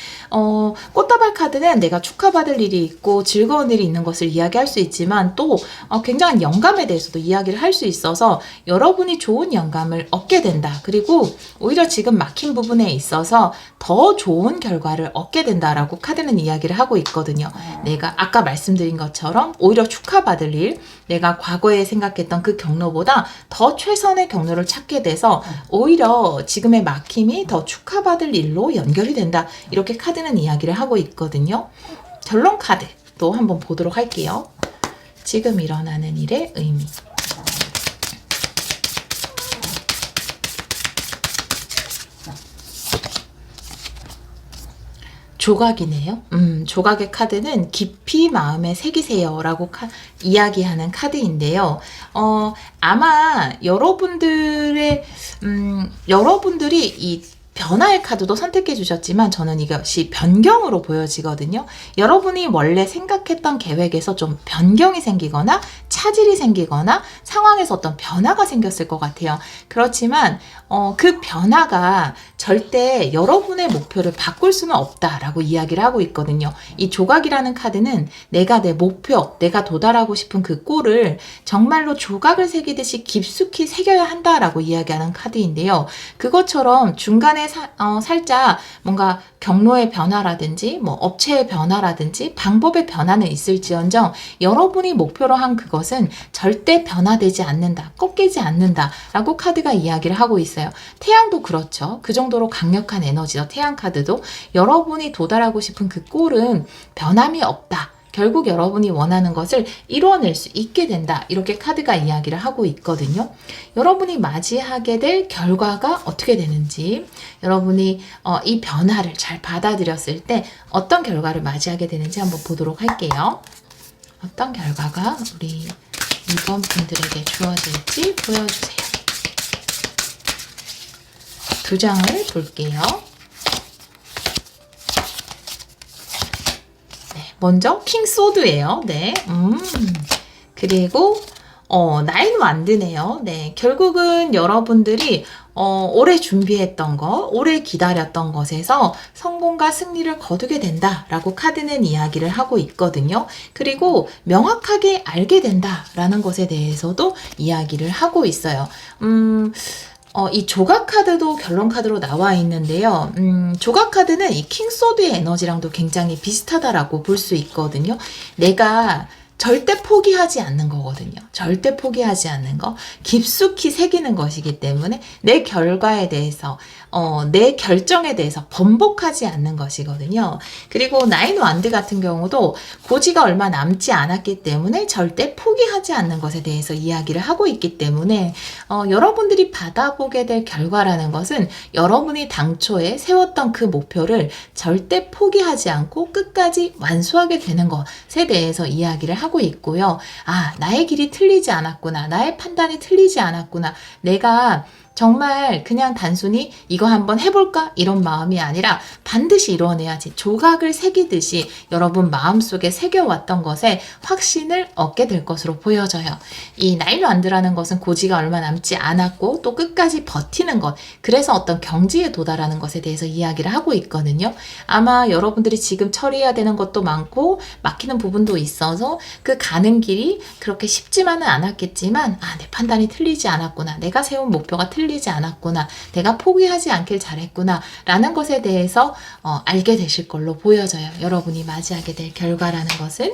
꽃다발 카드는 내가 축하받을 일이 있고 즐거운 일이 있는 것을 이야기할 수 있지만 또 굉장한 영감에 대해서도 이야기를 할 수 있어서 여러분이 좋은 영감을 얻게 된다. 그리고 오히려 지금 막힌 부분에 있어서 더 좋은 결과를 얻게 된다라고 카드는 이야기를 하고 있거든요. 내가 아까 말씀드린 것처럼 오히려 축하받을 일, 내가 과거에 생각했던 그 경로보다 더 최선의 경로를 찾게 돼서 오히려 지금의 막힘이 더 축하받을 일로 연결이 된다. 이렇게 카드는 이야기를 하고 있거든요. 결론 카드도 한번 보도록 할게요. 지금 일어나는 일의 의미. 조각이네요. 조각의 카드는 깊이 마음에 새기세요 라고 이야기하는 카드인데요. 아마 여러분들이 이 변화의 카드도 선택해 주셨지만 저는 이것이 변경으로 보여지거든요. 여러분이 원래 생각했던 계획에서 좀 변경이 생기거나 차질이 생기거나 상황에서 어떤 변화가 생겼을 것 같아요. 그렇지만 그 변화가 절대 여러분의 목표를 바꿀 수는 없다라고 이야기를 하고 있거든요. 이 조각이라는 카드는 내가 내 목표, 내가 도달하고 싶은 그 골을 정말로 조각을 새기듯이 깊숙이 새겨야 한다라고 이야기하는 카드인데요. 그것처럼 중간에 살짝 뭔가 경로의 변화라든지 뭐 업체의 변화라든지 방법의 변화는 있을지언정 여러분이 목표로 한 그것은 절대 변화되지 않는다, 꺾이지 않는다 라고 카드가 이야기를 하고 있어요. 태양도 그렇죠. 그 정도로 강력한 에너지죠. 태양 카드도 여러분이 도달하고 싶은 그 골은 변함이 없다. 결국 여러분이 원하는 것을 이뤄낼 수 있게 된다. 이렇게 카드가 이야기를 하고 있거든요. 여러분이 맞이하게 될 결과가 어떻게 되는지, 여러분이 이 변화를 잘 받아들였을 때 어떤 결과를 맞이하게 되는지 한번 보도록 할게요. 어떤 결과가 우리 이번 분들에게 주어질지 보여주세요. 두 장을 볼게요. 먼저 킹 소드예요. 네. 그리고 나인 완드네요. 네. 결국은 여러분들이 오래 준비했던 것, 오래 기다렸던 것에서 성공과 승리를 거두게 된다라고 카드는 이야기를 하고 있거든요. 그리고 명확하게 알게 된다라는 것에 대해서도 이야기를 하고 있어요. 이 조각 카드도 결론 카드로 나와 있는데요. 조각 카드는 이 킹소드의 에너지랑도 굉장히 비슷하다라고 볼 수 있거든요. 내가 절대 포기하지 않는 거거든요. 절대 포기하지 않는 거. 깊숙이 새기는 것이기 때문에 내 결과에 대해서 내 결정에 대해서 번복하지 않는 것이거든요. 그리고 나인 완드 같은 경우도 고지가 얼마 남지 않았기 때문에 절대 포기하지 않는 것에 대해서 이야기를 하고 있기 때문에 여러분들이 받아보게 될 결과라는 것은 여러분이 당초에 세웠던 그 목표를 절대 포기하지 않고 끝까지 완수하게 되는 것에 대해서 이야기를 하고 있고요. 아, 나의 길이 틀리지 않았구나. 나의 판단이 틀리지 않았구나. 내가 정말 그냥 단순히 이거 한번 해볼까? 이런 마음이 아니라 반드시 이뤄내야지. 조각을 새기듯이 여러분 마음속에 새겨왔던 것에 확신을 얻게 될 것으로 보여져요. 이 나인 완드라는 것은 고지가 얼마 남지 않았고 또 끝까지 버티는 것. 그래서 어떤 경지에 도달하는 것에 대해서 이야기를 하고 있거든요. 아마 여러분들이 지금 처리해야 되는 것도 많고 막히는 부분도 있어서 그 가는 길이 그렇게 쉽지만은 않았겠지만 내 판단이 틀리지 않았구나. 내가 세운 목표가 틀리지 않았구나. 내가 포기하지 않길 잘했구나. 라는 것에 대해서 알게 되실 걸로 보여져요. 여러분이 맞이하게 될 결과라는 것은.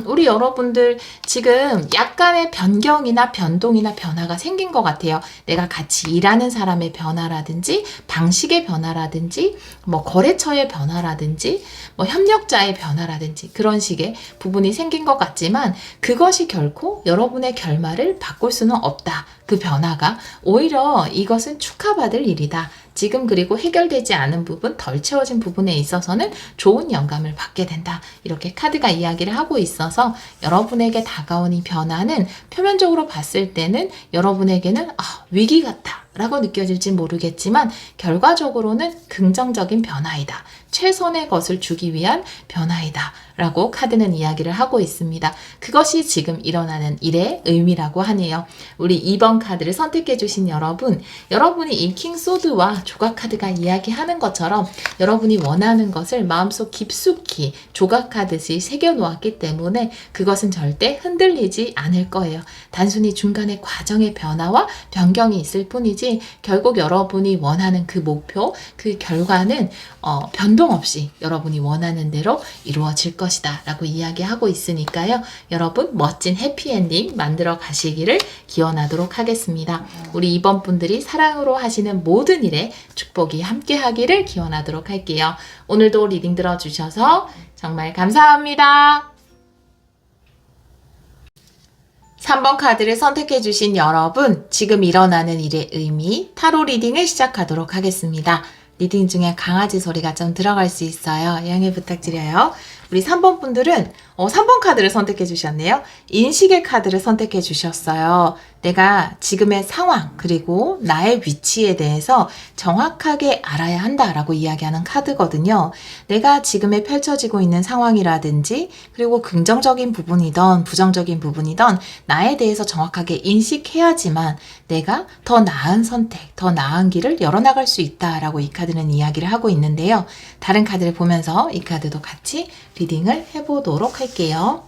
우리 여러분들 지금 약간의 변경이나 변동이나 변화가 생긴 것 같아요. 내가 같이 일하는 사람의 변화라든지 방식의 변화라든지 뭐 거래처의 변화라든지 뭐 협력자의 변화라든지 그런 식의 부분이 생긴 것 같지만 그것이 결코 여러분의 결말을 바꿀 수는 없다. 그 변화가 오히려 그래서 이것은 축하받을 일이다. 지금 그리고 해결되지 않은 부분, 덜 채워진 부분에 있어서는 좋은 영감을 받게 된다. 이렇게 카드가 이야기를 하고 있어서 여러분에게 다가온 이 변화는 표면적으로 봤을 때는 여러분에게는 위기 같다 라고 느껴질지 모르겠지만 결과적으로는 긍정적인 변화이다. 최선의 것을 주기 위한 변화이다 라고 카드는 이야기를 하고 있습니다. 그것이 지금 일어나는 일의 의미라고 하네요. 우리 2번 카드를 선택해 주신 여러분, 여러분이 이 킹소드와 조각 카드가 이야기하는 것처럼 여러분이 원하는 것을 마음속 깊숙이 조각하듯이 새겨 놓았기 때문에 그것은 절대 흔들리지 않을 거예요. 단순히 중간에 과정의 변화와 변경이 있을 뿐이지 결국 여러분이 원하는 그 목표, 그 결과는 변동 없이 여러분이 원하는 대로 이루어질 것이다 라고 이야기하고 있으니까요. 여러분 멋진 해피엔딩 만들어 가시기를 기원하도록 하겠습니다. 우리 이번 분들이 사랑으로 하시는 모든 일에 축복이 함께 하기를 기원하도록 할게요. 오늘도 리딩 들어주셔서 정말 감사합니다. 3번 카드를 선택해 주신 여러분, 지금 일어나는 일의 의미, 타로 리딩을 시작하도록 하겠습니다. 리딩 중에 강아지 소리가 좀 들어갈 수 있어요. 양해 부탁드려요. 우리 3번 분들은 3번 카드를 선택해 주셨네요. 인식의 카드를 선택해 주셨어요. 내가 지금의 상황 그리고 나의 위치에 대해서 정확하게 알아야 한다라고 이야기하는 카드거든요. 내가 지금에 펼쳐지고 있는 상황이라든지 그리고 긍정적인 부분이든 부정적인 부분이든 나에 대해서 정확하게 인식해야지만 내가 더 나은 선택, 더 나은 길을 열어나갈 수 있다라고 이 카드는 이야기를 하고 있는데요. 다른 카드를 보면서 이 카드도 같이 리딩을 해보도록 할게요.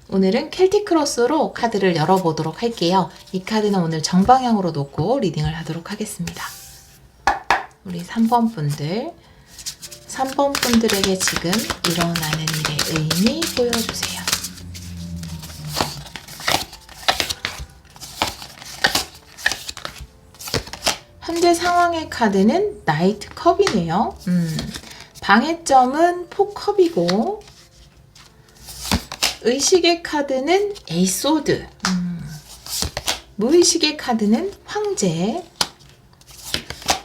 오늘은 켈틱 크로스로 카드를 열어보도록 할게요. 이 카드는 오늘 정방향으로 놓고 리딩을 하도록 하겠습니다. 우리 3번 분들, 3번 분들에게 지금 일어나는 일의 의미 보여주세요. 현재 상황의 카드는 나이트 컵이네요. 방해점은 포컵이고 의식의 카드는 에이소드, 무의식의 카드는 황제,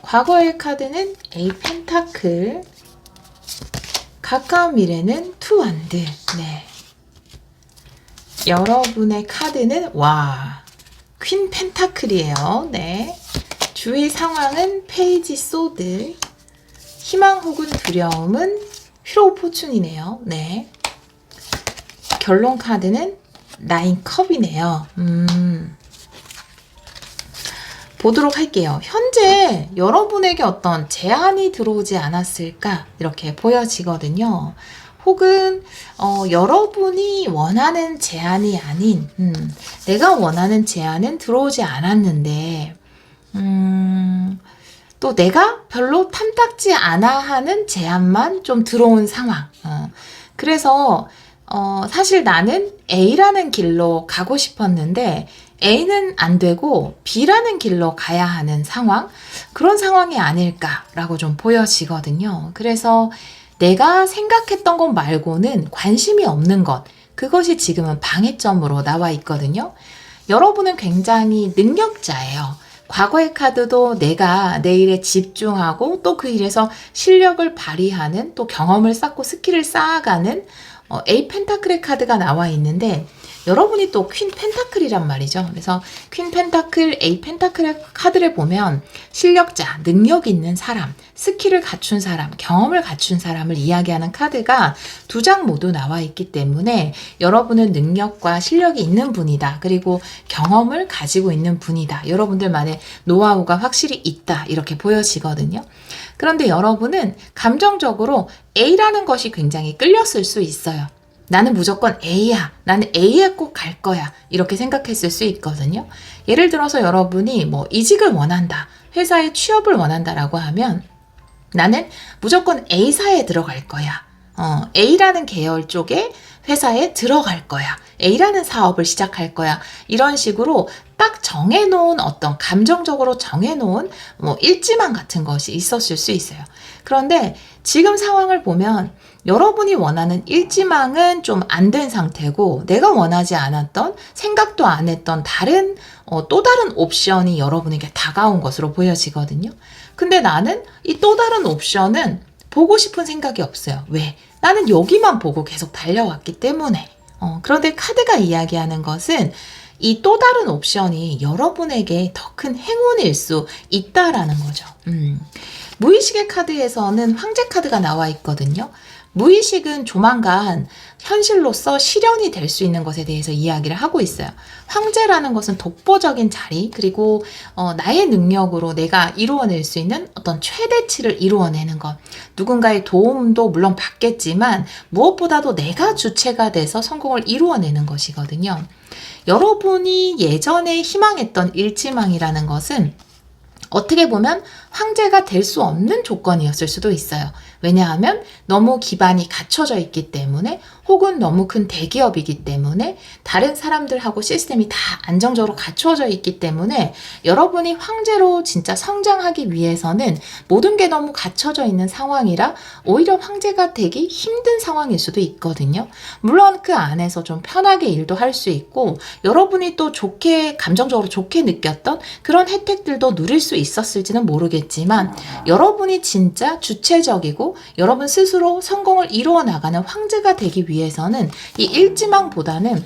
과거의 카드는 에이 펜타클, 가까운 미래는 투완드. 네. 여러분의 카드는 퀸 펜타클이에요. 네. 주위 상황은 페이지 소드, 희망 혹은 두려움은 휘로 포춘이네요. 네. 결론 카드는 9컵이네요. 보도록 할게요. 현재 여러분에게 어떤 제안이 들어오지 않았을까 이렇게 보여지거든요. 혹은 여러분이 원하는 제안이 아닌 내가 원하는 제안은 들어오지 않았는데 또 내가 별로 탐탁지 않아 하는 제안만 좀 들어온 상황. 그래서 사실 나는 A라는 길로 가고 싶었는데 A는 안 되고 B라는 길로 가야 하는 상황, 그런 상황이 아닐까라고 좀 보여지거든요. 그래서 내가 생각했던 것 말고는 관심이 없는 것, 그것이 지금은 방해점으로 나와 있거든요. 여러분은 굉장히 능력자예요. 과거의 카드도 내가 내 일에 집중하고 또 그 일에서 실력을 발휘하는, 또 경험을 쌓고 스킬을 쌓아가는 에이 펜타클의 카드가 나와 있는데 여러분이 또 퀸 펜타클이란 말이죠. 그래서 퀸 펜타클, 에이 펜타클의 카드를 보면 실력자, 능력 있는 사람, 스킬을 갖춘 사람, 경험을 갖춘 사람을 이야기하는 카드가 두 장 모두 나와 있기 때문에 여러분은 능력과 실력이 있는 분이다. 그리고 경험을 가지고 있는 분이다. 여러분들만의 노하우가 확실히 있다. 이렇게 보여지거든요. 그런데 여러분은 감정적으로 A라는 것이 굉장히 끌렸을 수 있어요. 나는 무조건 A야. 나는 A에 꼭 갈 거야. 이렇게 생각했을 수 있거든요. 예를 들어서 여러분이 이직을 원한다. 회사에 취업을 원한다라고 하면 나는 무조건 A사에 들어갈 거야. A라는 계열 쪽에 회사에 들어갈 거야. A라는 사업을 시작할 거야. 이런 식으로 딱 정해놓은 어떤 감정적으로 정해놓은 일지망 같은 것이 있었을 수 있어요. 그런데 지금 상황을 보면 여러분이 원하는 일지망은 좀 안 된 상태고 내가 원하지 않았던 생각도 안 했던 다른 또 다른 옵션이 여러분에게 다가온 것으로 보여지거든요. 근데 나는 이 또 다른 옵션은 보고 싶은 생각이 없어요. 왜? 나는 여기만 보고 계속 달려왔기 때문에. 그런데 카드가 이야기하는 것은 이 또 다른 옵션이 여러분에게 더 큰 행운일 수 있다라는 거죠. 무의식의 카드에서는 황제 카드가 나와 있거든요. 무의식은 조만간 현실로서 실현이 될 수 있는 것에 대해서 이야기를 하고 있어요. 황제라는 것은 독보적인 자리, 그리고 나의 능력으로 내가 이루어낼 수 있는 어떤 최대치를 이루어내는 것. 누군가의 도움도 물론 받겠지만 무엇보다도 내가 주체가 돼서 성공을 이루어내는 것이거든요. 여러분이 예전에 희망했던 일지망이라는 것은 어떻게 보면 황제가 될 수 없는 조건이었을 수도 있어요. 왜냐하면 너무 기반이 갖춰져 있기 때문에, 혹은 너무 큰 대기업이기 때문에, 다른 사람들하고 시스템이 다 안정적으로 갖춰져 있기 때문에 여러분이 황제로 진짜 성장하기 위해서는 모든 게 너무 갖춰져 있는 상황이라 오히려 황제가 되기 힘든 상황일 수도 있거든요. 물론 그 안에서 좀 편하게 일도 할 수 있고 여러분이 또 좋게, 감정적으로 좋게 느꼈던 그런 혜택들도 누릴 수 있었을지는 모르겠지만, 여러분이 진짜 주체적이고 여러분 스스로 성공을 이루어 나가는 황제가 되기 위해서는 이 일지망보다는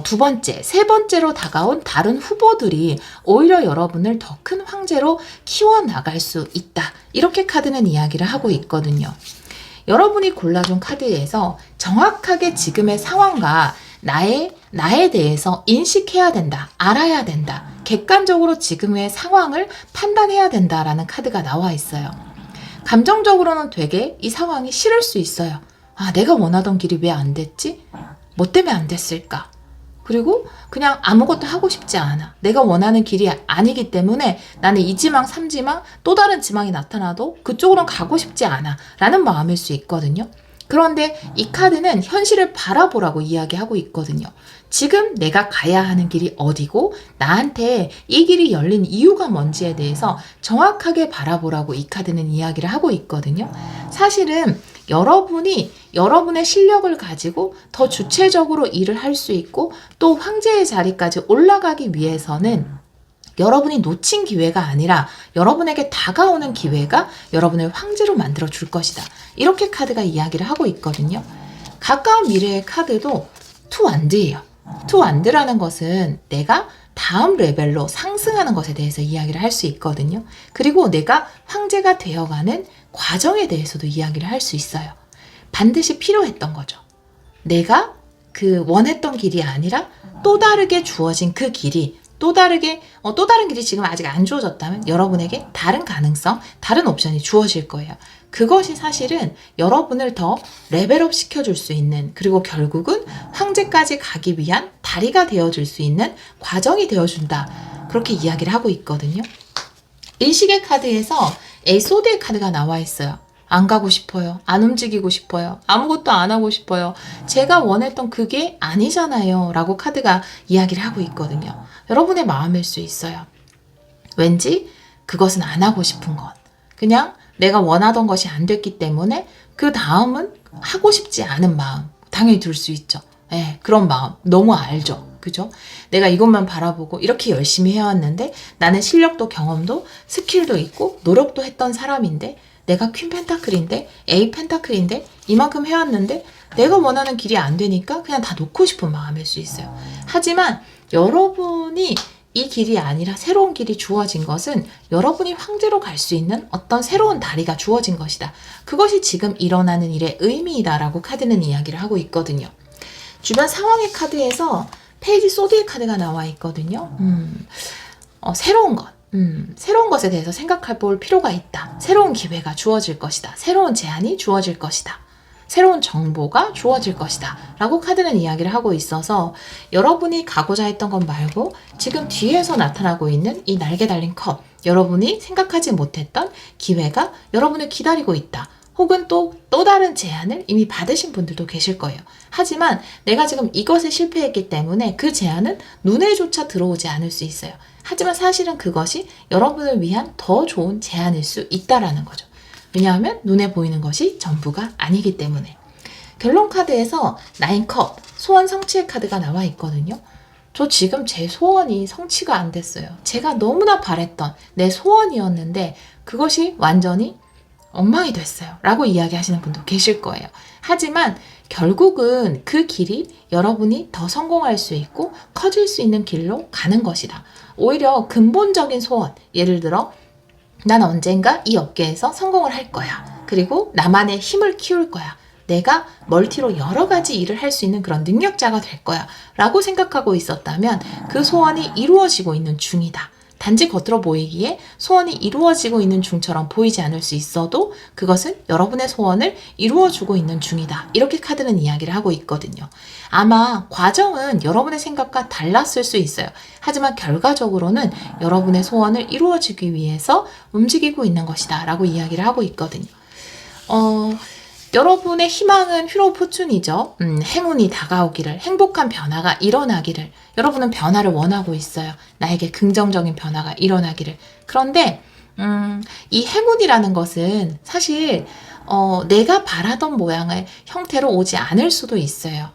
두 번째, 세 번째로 다가온 다른 후보들이 오히려 여러분을 더 큰 황제로 키워나갈 수 있다. 이렇게 카드는 이야기를 하고 있거든요. 여러분이 골라준 카드에서 정확하게 지금의 상황과 나에 대해서 인식해야 된다, 알아야 된다, 객관적으로 지금의 상황을 판단해야 된다라는 카드가 나와 있어요. 감정적으로는 되게 이 상황이 싫을 수 있어요. 아, 내가 원하던 길이 왜 안 됐지? 뭐 때문에 안 됐을까? 그리고 그냥 아무것도 하고 싶지 않아. 내가 원하는 길이 아니기 때문에 나는 이 지망, 3지망, 또 다른 지망이 나타나도 그쪽으로는 가고 싶지 않아 라는 마음일 수 있거든요. 그런데 이 카드는 현실을 바라보라고 이야기하고 있거든요. 지금 내가 가야 하는 길이 어디고 나한테 이 길이 열린 이유가 뭔지에 대해서 정확하게 바라보라고 이 카드는 이야기를 하고 있거든요. 사실은 여러분이 여러분의 실력을 가지고 더 주체적으로 일을 할 수 있고 또 황제의 자리까지 올라가기 위해서는 여러분이 놓친 기회가 아니라 여러분에게 다가오는 기회가 여러분을 황제로 만들어 줄 것이다. 이렇게 카드가 이야기를 하고 있거든요. 가까운 미래의 카드도 투완드예요. 투완드라는 것은 내가 다음 레벨로 상승하는 것에 대해서 이야기를 할 수 있거든요. 그리고 내가 황제가 되어가는 과정에 대해서도 이야기를 할 수 있어요. 반드시 필요했던 거죠. 내가 그 원했던 길이 아니라 또 다르게 주어진 그 길이 또 다른 길이 지금 아직 안 주어졌다면 여러분에게 다른 가능성, 다른 옵션이 주어질 거예요. 그것이 사실은 여러분을 더 레벨업 시켜줄 수 있는, 그리고 결국은 황제까지 가기 위한 다리가 되어줄 수 있는 과정이 되어준다. 그렇게 이야기를 하고 있거든요. 일식의 카드에서 에이소드의 카드가 나와 있어요. 안 가고 싶어요. 안 움직이고 싶어요. 아무것도 안 하고 싶어요. 제가 원했던 그게 아니잖아요. 라고 카드가 이야기를 하고 있거든요. 여러분의 마음일 수 있어요. 왠지 그것은 안 하고 싶은 것. 그냥 내가 원하던 것이 안 됐기 때문에 그 다음은 하고 싶지 않은 마음. 당연히 들 수 있죠. 네, 그런 마음. 너무 알죠. 그죠? 내가 이것만 바라보고 이렇게 열심히 해왔는데 나는 실력도 경험도 스킬도 있고 노력도 했던 사람인데 내가 퀸 펜타클인데 에이 펜타클인데 이만큼 해왔는데 내가 원하는 길이 안 되니까 그냥 다 놓고 싶은 마음일 수 있어요. 하지만 여러분이 이 길이 아니라 새로운 길이 주어진 것은 여러분이 황제로 갈 수 있는 어떤 새로운 다리가 주어진 것이다. 그것이 지금 일어나는 일의 의미이다라고 카드는 이야기를 하고 있거든요. 주변 상황의 카드에서 페이지 소드의 카드가 나와 있거든요. 새로운 것. 새로운 것에 대해서 생각해 볼 필요가 있다. 새로운 기회가 주어질 것이다. 새로운 제안이 주어질 것이다. 새로운 정보가 주어질 것이다. 라고 카드는 이야기를 하고 있어서 여러분이 가고자 했던 것 말고 지금 뒤에서 나타나고 있는 이 날개 달린 컵, 여러분이 생각하지 못했던 기회가 여러분을 기다리고 있다. 혹은 또 다른 제안을 이미 받으신 분들도 계실 거예요. 하지만 내가 지금 이것에 실패했기 때문에 그 제안은 눈에조차 들어오지 않을 수 있어요. 하지만 사실은 그것이 여러분을 위한 더 좋은 제안일 수 있다라는 거죠. 왜냐하면 눈에 보이는 것이 전부가 아니기 때문에. 결론 카드에서 9컵 소원 성취의 카드가 나와 있거든요. 저 지금 제 소원이 성취가 안 됐어요. 제가 너무나 바랬던 내 소원이었는데 그것이 완전히 엉망이 됐어요. 라고 이야기하시는 분도 계실 거예요. 하지만 결국은 그 길이 여러분이 더 성공할 수 있고 커질 수 있는 길로 가는 것이다. 오히려 근본적인 소원, 예를 들어 난 언젠가 이 업계에서 성공을 할 거야. 그리고 나만의 힘을 키울 거야. 내가 멀티로 여러 가지 일을 할 수 있는 그런 능력자가 될 거야. 라고 생각하고 있었다면 그 소원이 이루어지고 있는 중이다. 단지 겉으로 보이기에 소원이 이루어지고 있는 중처럼 보이지 않을 수 있어도 그것은 여러분의 소원을 이루어주고 있는 중이다. 이렇게 카드는 이야기를 하고 있거든요. 아마 과정은 여러분의 생각과 달랐을 수 있어요. 하지만 결과적으로는 여러분의 소원을 이루어주기 위해서 움직이고 있는 것이다. 라고 이야기를 하고 있거든요. 여러분의 희망은 휘로포춘이죠. 행운이 다가오기를, 행복한 변화가 일어나기를, 여러분은 변화를 원하고 있어요. 나에게 긍정적인 변화가 일어나기를. 그런데 이 행운이라는 것은 사실 내가 바라던 모양의 형태로 오지 않을 수도 있어요.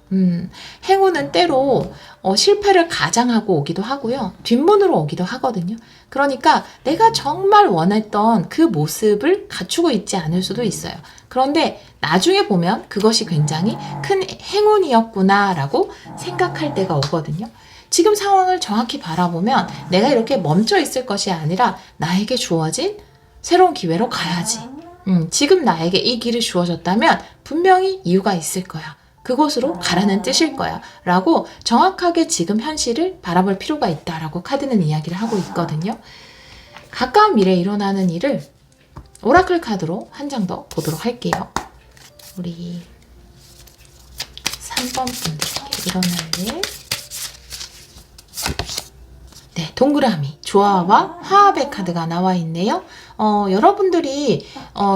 행운은 때로 실패를 가장하고 오기도 하고요. 뒷문으로 오기도 하거든요. 그러니까 내가 정말 원했던 그 모습을 갖추고 있지 않을 수도 있어요. 그런데 나중에 보면 그것이 굉장히 큰 행운이었구나라고 생각할 때가 오거든요. 지금 상황을 정확히 바라보면 내가 이렇게 멈춰 있을 것이 아니라 나에게 주어진 새로운 기회로 가야지. 지금 나에게 이 길이 주어졌다면 분명히 이유가 있을 거야. 그곳으로 가라는 뜻일 거야. 라고 정확하게 지금 현실을 바라볼 필요가 있다라고 카드는 이야기를 하고 있거든요. 가까운 미래에 일어나는 일을 오라클 카드로 한 장 더 보도록 할게요. 우리 3번 분들께 일어날 일. 네, 동그라미, 조화와 화합의 카드가 나와 있네요. 여러분들이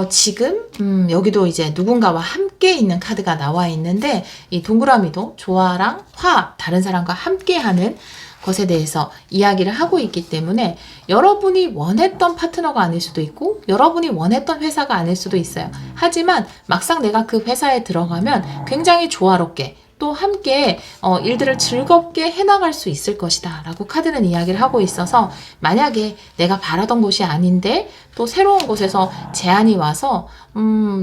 지금 여기도 이제 누군가와 함께 있는 카드가 나와 있는데 이 동그라미도 조화랑 화합, 다른 사람과 함께하는 것에 대해서 이야기를 하고 있기 때문에 여러분이 원했던 파트너가 아닐 수도 있고 여러분이 원했던 회사가 아닐 수도 있어요. 하지만 막상 내가 그 회사에 들어가면 굉장히 조화롭게 또 함께 일들을 즐겁게 해나갈 수 있을 것이다 라고 카드는 이야기를 하고 있어서 만약에 내가 바라던 곳이 아닌데 또 새로운 곳에서 제안이 와서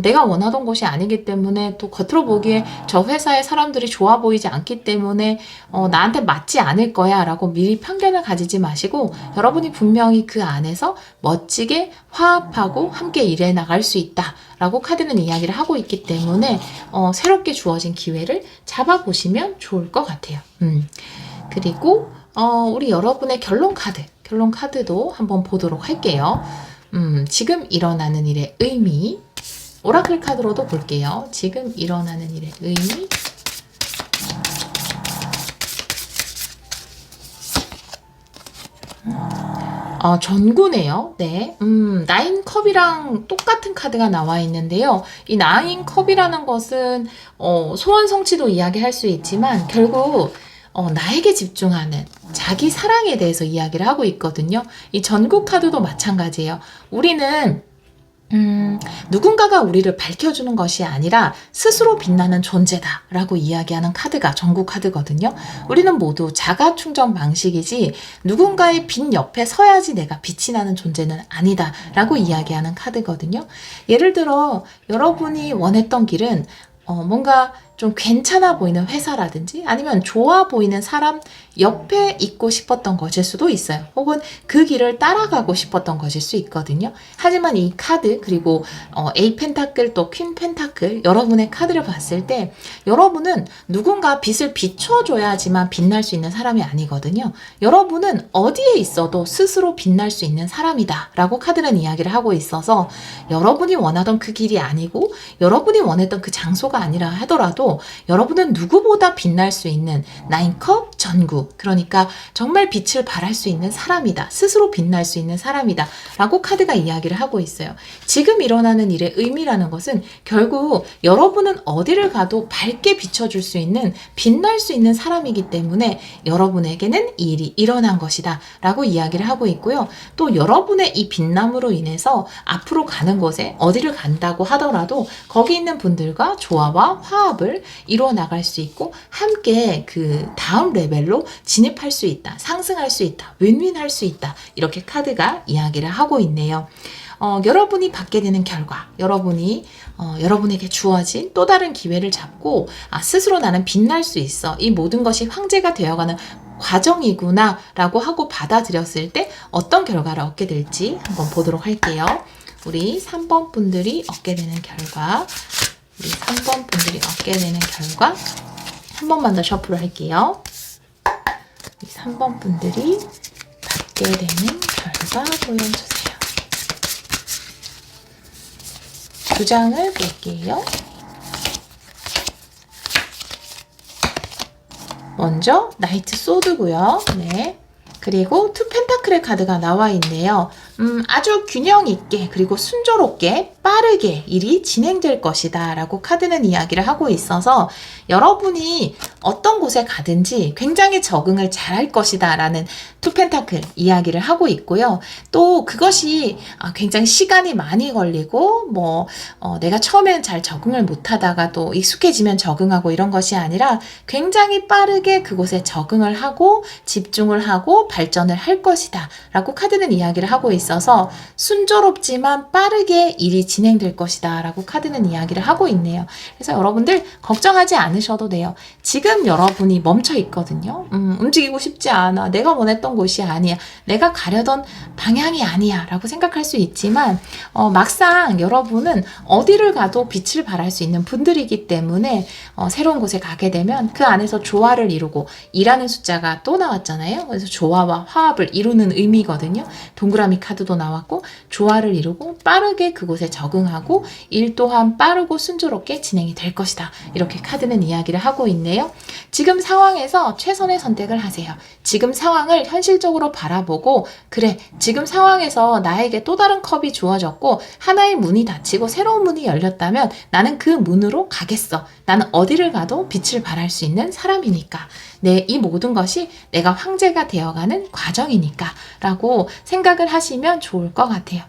내가 원하던 곳이 아니기 때문에 또 겉으로 보기에 저 회사의 사람들이 좋아 보이지 않기 때문에 나한테 맞지 않을 거야 라고 미리 편견을 가지지 마시고 여러분이 분명히 그 안에서 멋지게 화합하고 함께 일해 나갈 수 있다 라고 카드는 이야기를 하고 있기 때문에 새롭게 주어진 기회를 잡아보시면 좋을 것 같아요. 그리고 우리 여러분의 결론 카드도 한번 보도록 할게요. 지금 일어나는 일의 의미, 오라클 카드로도 볼게요. 지금 일어나는 일의 의미, 전구네요. 네. 9컵이랑 똑같은 카드가 나와 있는데요. 이 9컵이라는 것은, 소원 성취도 이야기할 수 있지만, 결국, 나에게 집중하는 자기 사랑에 대해서 이야기를 하고 있거든요. 이 전구 카드도 마찬가지예요. 우리는 누군가가 우리를 밝혀주는 것이 아니라 스스로 빛나는 존재다 라고 이야기하는 카드가 전구 카드거든요. 우리는 모두 자가 충전 방식이지 누군가의 빛 옆에 서야지 내가 빛이 나는 존재는 아니다 라고 이야기하는 카드거든요. 예를 들어 여러분이 원했던 길은 뭔가 좀 괜찮아 보이는 회사라든지 아니면 좋아 보이는 사람 옆에 있고 싶었던 것일 수도 있어요. 혹은 그 길을 따라가고 싶었던 것일 수 있거든요. 하지만 이 카드 그리고 A 펜타클 또 퀸 펜타클 여러분의 카드를 봤을 때 여러분은 누군가 빛을 비춰줘야지만 빛날 수 있는 사람이 아니거든요. 여러분은 어디에 있어도 스스로 빛날 수 있는 사람이다 라고 카드는 이야기를 하고 있어서 여러분이 원하던 그 길이 아니고 여러분이 원했던 그 장소가 아니라 하더라도 여러분은 누구보다 빛날 수 있는 9컵 전구 그러니까 정말 빛을 발할 수 있는 사람이다. 스스로 빛날 수 있는 사람이다. 라고 카드가 이야기를 하고 있어요. 지금 일어나는 일의 의미라는 것은 결국 여러분은 어디를 가도 밝게 비춰줄 수 있는 빛날 수 있는 사람이기 때문에 여러분에게는 이 일이 일어난 것이다. 라고 이야기를 하고 있고요. 또 여러분의 이 빛남으로 인해서 앞으로 가는 곳에 어디를 간다고 하더라도 거기 있는 분들과 조화와 화합을 목표를 이루어 나갈 수 있고 함께 그 다음 레벨로 진입할 수 있다, 상승할 수 있다, 윈윈할 수 있다, 이렇게 카드가 이야기를 하고 있네요. 여러분이 받게 되는 결과, 여러분에게 주어진 또 다른 기회를 잡고 스스로 나는 빛날 수 있어, 이 모든 것이 황제가 되어가는 과정이구나 라고 하고 받아들였을 때 어떤 결과를 얻게 될지 한번 보도록 할게요. 우리 3번 분들이 얻게 되는 결과, 한 번만 더 셔플을 할게요. 3번 분들이 받게 되는 결과 보여주세요. 두 장을 볼게요. 먼저 나이트 소드고요. 네. 그리고 투 펜타클의 카드가 나와 있네요. 아주 균형 있게 그리고 순조롭게 빠르게 일이 진행될 것이다 라고 카드는 이야기를 하고 있어서 여러분이 어떤 곳에 가든지 굉장히 적응을 잘할 것이다 라는 투 펜타클 이야기를 하고 있고요. 또 그것이 굉장히 시간이 많이 걸리고 내가 처음엔 잘 적응을 못하다가 또 익숙해지면 적응하고 이런 것이 아니라 굉장히 빠르게 그곳에 적응을 하고 집중을 하고 발전을 할 것이다 라고 카드는 이야기를 하고 있어서 순조롭지만 빠르게 일이 진행될 것이다 라고 카드는 이야기를 하고 있네요. 그래서 여러분들 걱정하지 않으셔도 돼요. 지금 여러분이 멈춰 있거든요. 움직이고 싶지 않아. 내가 원했던 곳이 아니야. 내가 가려던 방향이 아니야 라고 생각할 수 있지만 막상 여러분은 어디를 가도 빛을 발할 수 있는 분들이기 때문에 새로운 곳에 가게 되면 그 안에서 조화를 이루고 일하는 숫자가 또 나왔잖아요. 그래서 조화와 화합을 이루는 의미거든요. 동그라미 카드도 나왔고 조화를 이루고 빠르게 그곳에 적응하고 일 또한 빠르고 순조롭게 진행이 될 것이다. 이렇게 카드는 이야기를 하고 있네요. 지금 상황에서 최선의 선택을 하세요. 지금 상황을 현실적으로 바라보고 그래, 지금 상황에서 나에게 또 다른 컵이 주어졌고 하나의 문이 닫히고 새로운 문이 열렸다면 나는 그 문으로 가겠어. 나는 어디를 가도 빛을 발할 수 있는 사람이니까. 이 모든 것이 내가 황제가 되어가는 과정이니까 라고 생각을 하시면 좋을 것 같아요.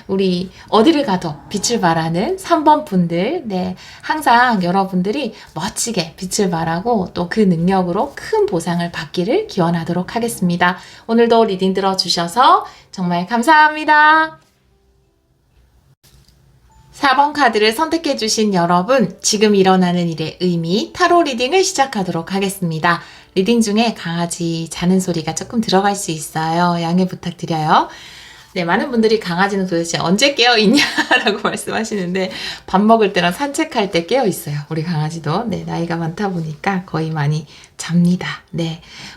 우리 어디를 가도 빛을 발하는 3번 분들, 항상 여러분들이 멋지게 빛을 발하고 또 그 능력으로 큰 보상을 받기를 기원하도록 하겠습니다. 오늘도 리딩 들어주셔서 정말 감사합니다. 4번 카드를 선택해주신 여러분, 지금 일어나는 일의 의미, 타로 리딩을 시작하도록 하겠습니다. 리딩 중에 강아지 자는 소리가 조금 들어갈 수 있어요. 양해 부탁드려요. 많은 분들이 강아지는 도대체 언제 깨어있냐라고 말씀하시는데 밥 먹을 때랑 산책할 때 깨어있어요. 우리 강아지도. 나이가 많다 보니까 거의 많이 잡니다.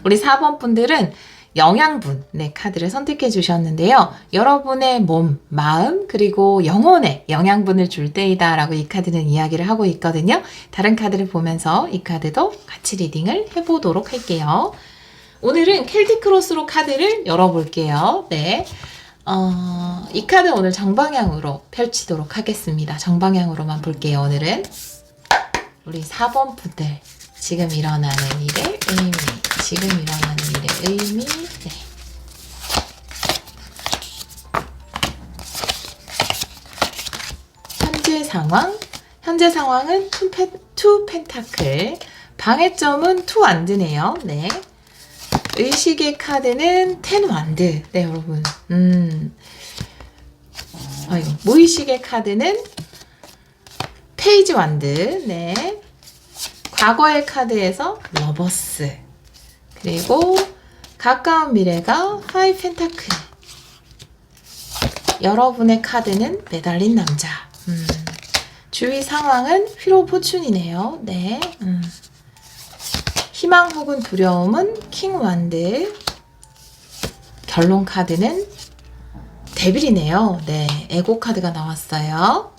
우리 4번 분들은 영양분, 카드를 선택해 주셨는데요. 여러분의 몸, 마음, 그리고 영혼에 영양분을 줄 때이다 라고 이 카드는 이야기를 하고 있거든요. 다른 카드를 보면서 이 카드도 같이 리딩을 해보도록 할게요. 오늘은 켈틱 크로스로 카드를 열어볼게요. 이 카드 오늘 정방향으로 펼치도록 하겠습니다. 정방향으로만 볼게요. 오늘은 우리 4번 분들, 지금 일어나는 일의 의미, 지금 일어나는 일의 의미. 현재 상황은 투 펜타클, 방해점은 투 완드네요. 의식의 카드는 10 완드. 여러분. 무의식의 카드는 페이지 완드. 과거의 카드에서 러버스. 그리고 가까운 미래가 5 펜타클. 여러분의 카드는 매달린 남자. 주위 상황은 휘로 포춘이네요. 희망 혹은 두려움은 킹 완드. 결론 카드는 데빌이네요. 에고 카드가 나왔어요.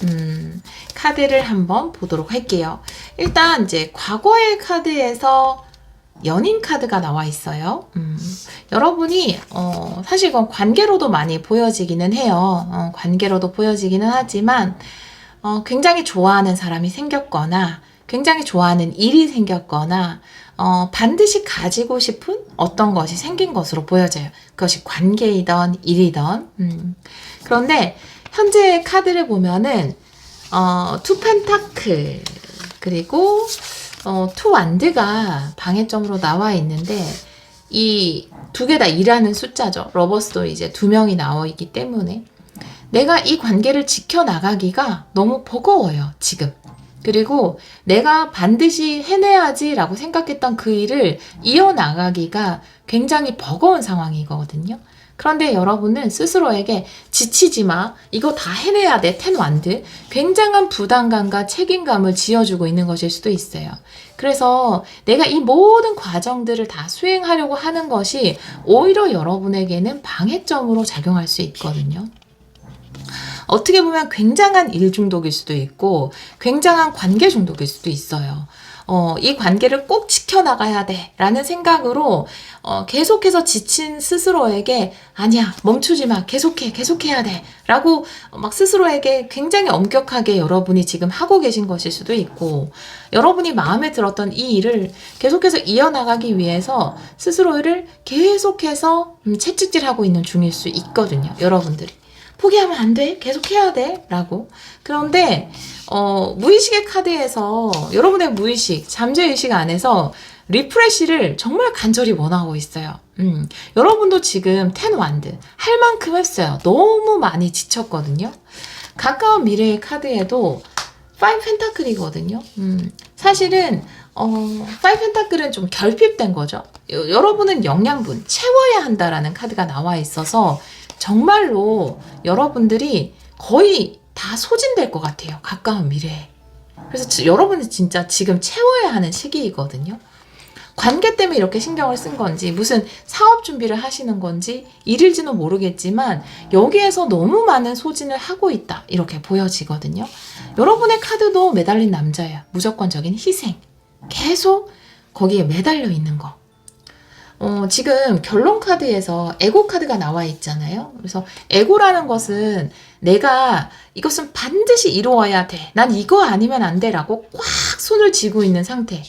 카드를 한번 보도록 할게요. 일단 이제 과거의 카드에서 연인 카드가 나와 있어요. 여러분이 사실 이건 관계로도 많이 보여지기는 해요. 관계로도 보여지기는 하지만 굉장히 좋아하는 사람이 생겼거나 굉장히 좋아하는 일이 생겼거나 반드시 가지고 싶은 어떤 것이 생긴 것으로 보여져요. 그것이 관계이던 일이던. 그런데 현재 카드를 보면은 투 펜타클, 그리고 투 완드가 방해점으로 나와 있는데 이 두 개 다 2라는 숫자죠. 러버스도 이제 2명이 나와 있기 때문에 내가 이 관계를 지켜나가기가 너무 버거워요, 지금. 그리고 내가 반드시 해내야지라고 생각했던 그 일을 이어나가기가 굉장히 버거운 상황이거든요. 그런데 여러분은 스스로에게 지치지 마, 이거 다 해내야 돼, 텐완드. 굉장한 부담감과 책임감을 지어주고 있는 것일 수도 있어요. 그래서 내가 이 모든 과정들을 다 수행하려고 하는 것이 오히려 여러분에게는 방해점으로 작용할 수 있거든요. 어떻게 보면 굉장한 일 중독일 수도 있고 굉장한 관계 중독일 수도 있어요. 이 관계를 꼭 지켜나가야 돼 라는 생각으로 계속해서 지친 스스로에게 아니야, 멈추지 마, 계속해야 돼 라고 막 스스로에게 굉장히 엄격하게 여러분이 지금 하고 계신 것일 수도 있고, 여러분이 마음에 들었던 이 일을 계속해서 이어나가기 위해서 스스로를 계속해서 채찍질하고 있는 중일 수 있거든요, 여러분들이. 포기하면 안 돼, 계속해야 돼 라고. 그런데 무의식의 카드에서 여러분의 무의식, 잠재의식 안에서 리프레시를 정말 간절히 원하고 있어요. 여러분도 지금 10완드 할 만큼 했어요. 너무 많이 지쳤거든요. 가까운 미래의 카드에도 5 펜타클이거든요. 사실은 5 펜타클은 좀 결핍된 거죠. 여러분은 영양분 채워야 한다라는 카드가 나와 있어서 정말로 여러분들이 거의 다 소진될 것 같아요, 가까운 미래에. 그래서 여러분은 진짜 지금 채워야 하는 시기이거든요. 관계 때문에 이렇게 신경을 쓴 건지, 무슨 사업 준비를 하시는 건지 일일지는 모르겠지만 여기에서 너무 많은 소진을 하고 있다, 이렇게 보여지거든요. 여러분의 카드도 매달린 남자예요. 무조건적인 희생. 계속 거기에 매달려 있는 거. 지금 결론 카드에서 에고 카드가 나와 있잖아요. 그래서 에고라는 것은 내가 이것은 반드시 이루어야 돼, 난 이거 아니면 안 돼 라고 꽉 손을 쥐고 있는 상태,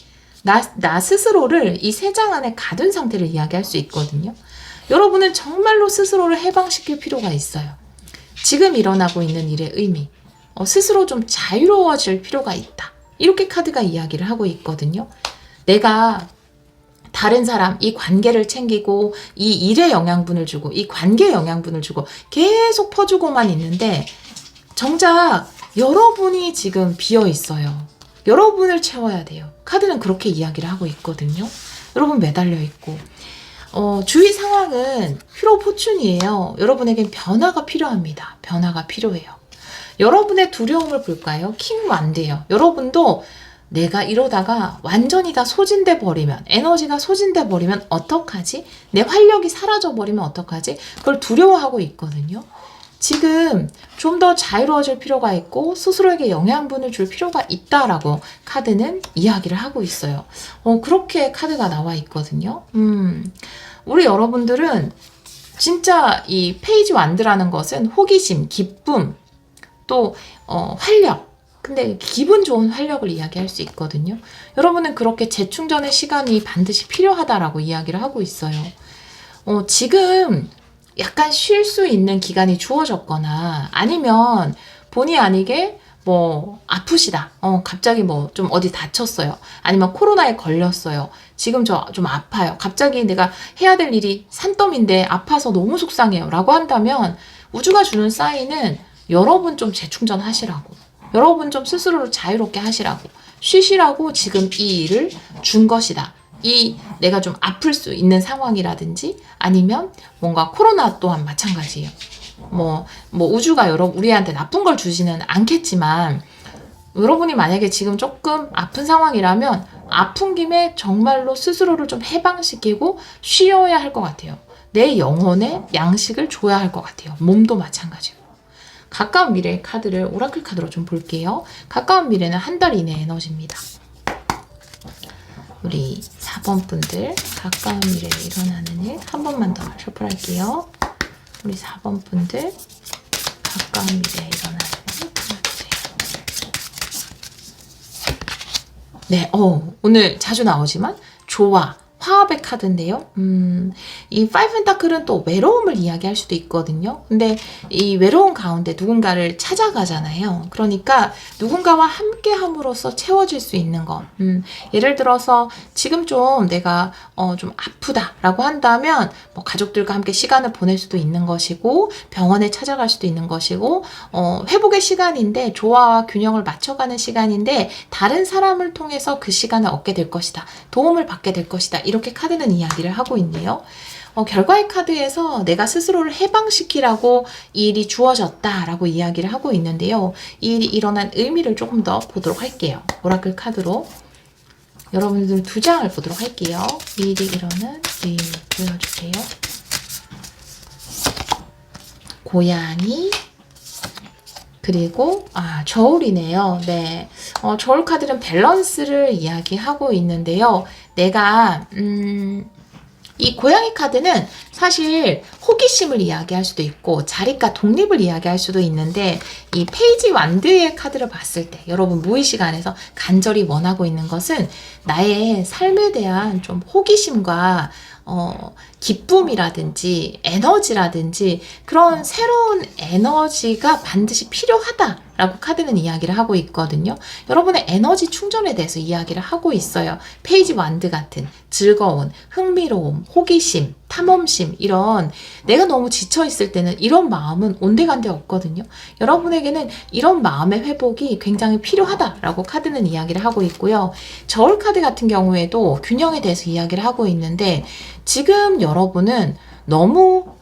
나 스스로를 이 세 장 안에 가둔 상태를 이야기할 수 있거든요. 여러분은 정말로 스스로를 해방시킬 필요가 있어요. 지금 일어나고 있는 일의 의미, 스스로 좀 자유로워질 필요가 있다, 이렇게 카드가 이야기를 하고 있거든요. 내가 다른 사람, 이 관계를 챙기고 이 일에 영양분을 주고 이 관계에 영양분을 주고 계속 퍼주고만 있는데 정작 여러분이 지금 비어 있어요. 여러분을 채워야 돼요. 카드는 그렇게 이야기를 하고 있거든요. 여러분 매달려 있고 주위 상황은 휘로 포춘이에요. 여러분에겐 변화가 필요합니다. 변화가 필요해요. 여러분의 두려움을 볼까요? 킹 완드예요. 여러분도 내가 이러다가 완전히 다 소진돼 버리면, 에너지가 소진돼 버리면 어떡하지? 내 활력이 사라져 버리면 어떡하지? 그걸 두려워하고 있거든요. 지금 좀 더 자유로워질 필요가 있고 스스로에게 영양분을 줄 필요가 있다라고 카드는 이야기를 하고 있어요. 그렇게 카드가 나와 있거든요. 우리 여러분들은 진짜 이 페이지 완드라는 것은 호기심, 기쁨, 또 활력, 근데 기분 좋은 활력을 이야기할 수 있거든요. 여러분은 그렇게 재충전의 시간이 반드시 필요하다라고 이야기를 하고 있어요. 지금 약간 쉴 수 있는 기간이 주어졌거나 아니면 본의 아니게 뭐 아프시다. 갑자기 뭐 좀 어디 다쳤어요. 아니면 코로나에 걸렸어요. 지금 저 좀 아파요. 갑자기 내가 해야 될 일이 산더미인데 아파서 너무 속상해요 라고 한다면 우주가 주는 사인은 여러분 좀 재충전 하시라고, 여러분 좀 스스로를 자유롭게 하시라고, 쉬시라고 지금 이 일을 준 것이다. 내가 좀 아플 수 있는 상황이라든지 아니면 뭔가 코로나 또한 마찬가지예요. 뭐 우주가 우리한테 나쁜 걸 주지는 않겠지만 여러분이 만약에 지금 조금 아픈 상황이라면 아픈 김에 정말로 스스로를 좀 해방시키고 쉬어야 할 것 같아요. 내 영혼에 양식을 줘야 할 것 같아요. 몸도 마찬가지고. 가까운 미래의 카드를 오라클 카드로 좀 볼게요. 가까운 미래는 한 달 이내 에너지입니다. 우리 4번 분들 가까운 미래에 일어나는 일 한 번만 더 셔플할게요. 우리 4번 분들 가까운 미래에 일어나는 일 풀어주세요. 네, 오늘 자주 나오지만 조화, 화합의 카드인데요. 이 파이브 펜타클은 또 외로움을 이야기할 수도 있거든요. 근데 이 외로움 가운데 누군가를 찾아가잖아요. 그러니까 누군가와 함께 함으로써 채워질 수 있는 것. 예를 들어서 지금 좀 내가 좀 아프다라고 한다면 뭐 가족들과 함께 시간을 보낼 수도 있는 것이고 병원에 찾아갈 수도 있는 것이고 회복의 시간인데 조화와 균형을 맞춰가는 시간인데 다른 사람을 통해서 그 시간을 얻게 될 것이다. 도움을 받게 될 것이다. 이렇게 카드는 이야기를 하고 있네요. 결과의 카드에서 내가 스스로를 해방시키라고 이 일이 주어졌다라고 이야기를 하고 있는데요. 이 일이 일어난 의미를 조금 더 보도록 할게요. 오라클 카드로 여러분들 2장을 보도록 할게요. 이 일이 일어난 의미 보여주세요. 고양이 그리고 저울이네요. 네, 저울 카드는 밸런스를 이야기하고 있는데요. 내가 이 고양이 카드는 사실 호기심을 이야기할 수도 있고 자립과 독립을 이야기할 수도 있는데 이 페이지 완드의 카드를 봤을 때 여러분 무의식 안에서 간절히 원하고 있는 것은 나의 삶에 대한 좀 호기심과 기쁨이라든지 에너지라든지 그런 새로운 에너지가 반드시 필요하다라고 카드는 이야기를 하고 있거든요. 여러분의 에너지 충전에 대해서 이야기를 하고 있어요. 페이지 완드 같은 즐거운, 흥미로움, 호기심, 탐험심 이런 내가 너무 지쳐있을 때는 이런 마음은 온데간데 없거든요. 여러분에게는 이런 마음의 회복이 굉장히 필요하다라고 카드는 이야기를 하고 있고요. 저울 카드 같은 경우에도 균형에 대해서 이야기를 하고 있는데 지금 여러분은 너무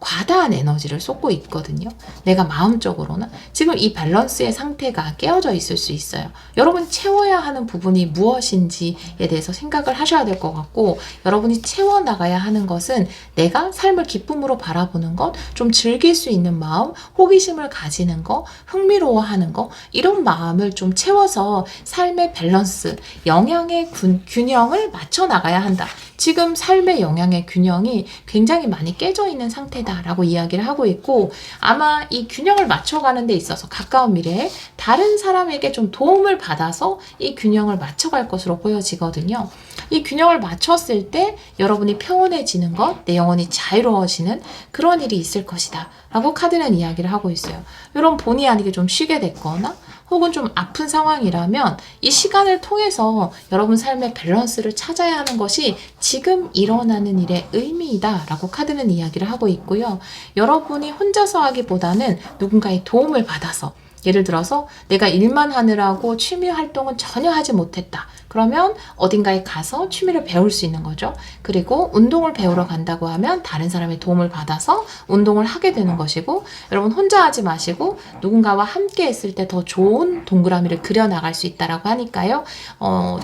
과다한 에너지를 쏟고 있거든요. 내가 마음적으로는 지금 이 밸런스의 상태가 깨어져 있을 수 있어요. 여러분이 채워야 하는 부분이 무엇인지에 대해서 생각을 하셔야 될 것 같고 여러분이 채워나가야 하는 것은 내가 삶을 기쁨으로 바라보는 것, 좀 즐길 수 있는 마음, 호기심을 가지는 것, 흥미로워하는 것 이런 마음을 좀 채워서 삶의 밸런스, 영양의 균형을 맞춰 나가야 한다. 지금 삶의 영양의 균형이 굉장히 많이 깨져 있는 상태다라고 이야기를 하고 있고 아마 이 균형을 맞춰가는 데 있어서 가까운 미래에 다른 사람에게 좀 도움을 받아서 이 균형을 맞춰갈 것으로 보여지거든요. 이 균형을 맞췄을 때 여러분이 평온해지는 것, 내 영혼이 자유로워지는 그런 일이 있을 것이다 라고 카드는 이야기를 하고 있어요. 이런 본의 아니게 좀 쉬게 됐거나 혹은 좀 아픈 상황이라면 이 시간을 통해서 여러분 삶의 밸런스를 찾아야 하는 것이 지금 일어나는 일의 의미이다 라고 카드는 이야기를 하고 있고요. 여러분이 혼자서 하기보다는 누군가의 도움을 받아서 예를 들어서 내가 일만 하느라고 취미 활동은 전혀 하지 못했다. 그러면 어딘가에 가서 취미를 배울 수 있는 거죠. 그리고 운동을 배우러 간다고 하면 다른 사람의 도움을 받아서 운동을 하게 되는 것이고 여러분 혼자 하지 마시고 누군가와 함께 했을 때 더 좋은 동그라미를 그려나갈 수 있다라고 하니까요.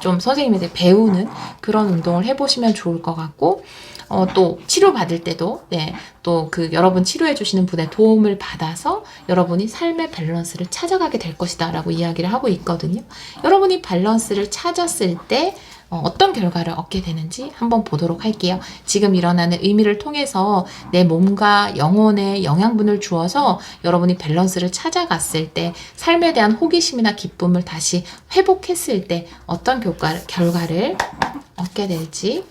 좀 선생님에게 배우는 그런 운동을 해보시면 좋을 것 같고 또 치료받을 때도 또 그 여러분 치료해 주시는 분의 도움을 받아서 여러분이 삶의 밸런스를 찾아가게 될 것이다 라고 이야기를 하고 있거든요. 여러분이 밸런스를 찾았을 때 어떤 결과를 얻게 되는지 한번 보도록 할게요. 지금 일어나는 의미를 통해서 내 몸과 영혼에 영양분을 주어서 여러분이 밸런스를 찾아갔을 때 삶에 대한 호기심이나 기쁨을 다시 회복했을 때 어떤 결과를 얻게 될지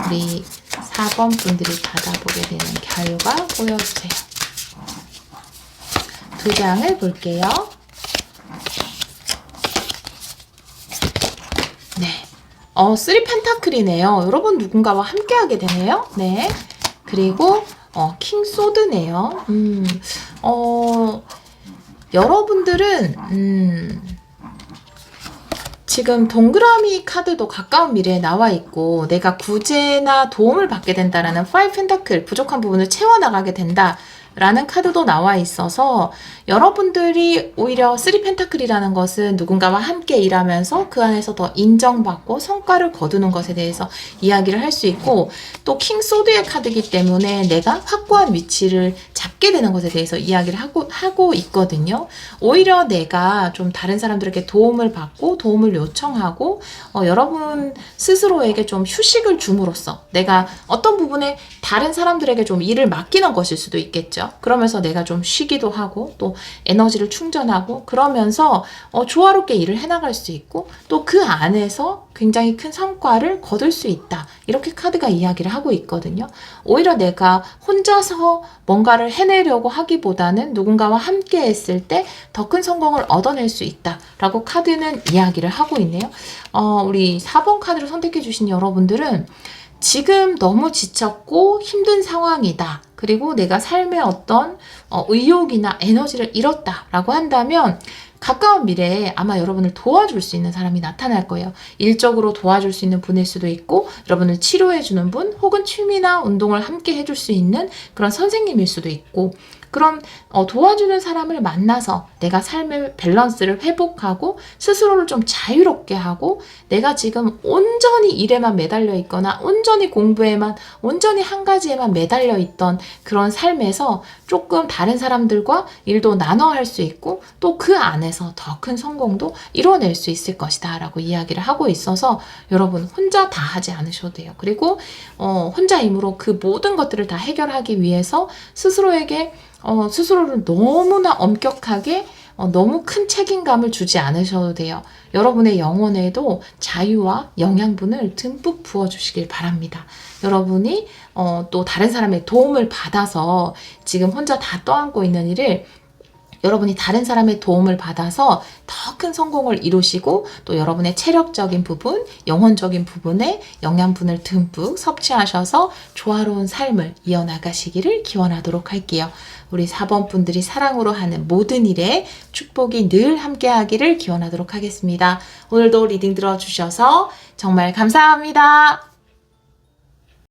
우리 4번 분들이 받아보게 되는 결과 보여주세요. 2장을 볼게요. 네. 3 펜타클이네요. 여러분 누군가와 함께 하게 되네요. 네. 그리고 킹 소드네요. 여러분들은 지금 동그라미 카드도 가까운 미래에 나와 있고 내가 구제나 도움을 받게 된다라는 5 펜타클 부족한 부분을 채워나가게 된다 라는 카드도 나와 있어서 여러분들이 오히려 3 펜타클이라는 것은 누군가와 함께 일하면서 그 안에서 더 인정받고 성과를 거두는 것에 대해서 이야기를 할 수 있고 또 킹 소드의 카드이기 때문에 내가 확고한 위치를 잡게 되는 것에 대해서 이야기를 하고 있거든요. 오히려 내가 좀 다른 사람들에게 도움을 받고 도움을 요청하고 여러분 스스로에게 좀 휴식을 줌으로써 내가 어떤 부분에 다른 사람들에게 좀 일을 맡기는 것일 수도 있겠죠. 그러면서 내가 좀 쉬기도 하고 또 에너지를 충전하고 그러면서 조화롭게 일을 해나갈 수 있고 또 그 안에서 굉장히 큰 성과를 거둘 수 있다. 이렇게 카드가 이야기를 하고 있거든요. 오히려 내가 혼자서 뭔가를 해내려고 하기보다는 누군가와 함께 했을 때 더 큰 성공을 얻어낼 수 있다라고 카드는 이야기를 하고 있네요. 우리 4번 카드를 선택해 주신 여러분들은 지금 너무 지쳤고 힘든 상황이다. 그리고 내가 삶의 어떤 의욕이나 에너지를 잃었다라고 한다면 가까운 미래에 아마 여러분을 도와줄 수 있는 사람이 나타날 거예요. 일적으로 도와줄 수 있는 분일 수도 있고 여러분을 치료해주는 분 혹은 취미나 운동을 함께 해줄 수 있는 그런 선생님일 수도 있고 그럼 도와주는 사람을 만나서 내가 삶의 밸런스를 회복하고 스스로를 좀 자유롭게 하고 내가 지금 온전히 일에만 매달려 있거나 온전히 공부에만 온전히 한 가지에만 매달려 있던 그런 삶에서 조금 다른 사람들과 일도 나눠 할 수 있고 또 그 안에서 더 큰 성공도 이뤄낼 수 있을 것이다 라고 이야기를 하고 있어서 여러분 혼자 다 하지 않으셔도 돼요. 그리고 혼자 힘으로 그 모든 것들을 다 해결하기 위해서 스스로에게 스스로를 너무나 엄격하게 너무 큰 책임감을 주지 않으셔도 돼요. 여러분의 영혼에도 자유와 영양분을 듬뿍 부어주시길 바랍니다. 여러분이 또 다른 사람의 도움을 받아서 지금 혼자 다 떠안고 있는 일을 여러분이 다른 사람의 도움을 받아서 더 큰 성공을 이루시고 또 여러분의 체력적인 부분, 영혼적인 부분에 영양분을 듬뿍 섭취하셔서 조화로운 삶을 이어나가시기를 기원하도록 할게요. 우리 4번 분들이 사랑으로 하는 모든 일에 축복이 늘 함께하기를 기원하도록 하겠습니다. 오늘도 리딩 들어주셔서 정말 감사합니다.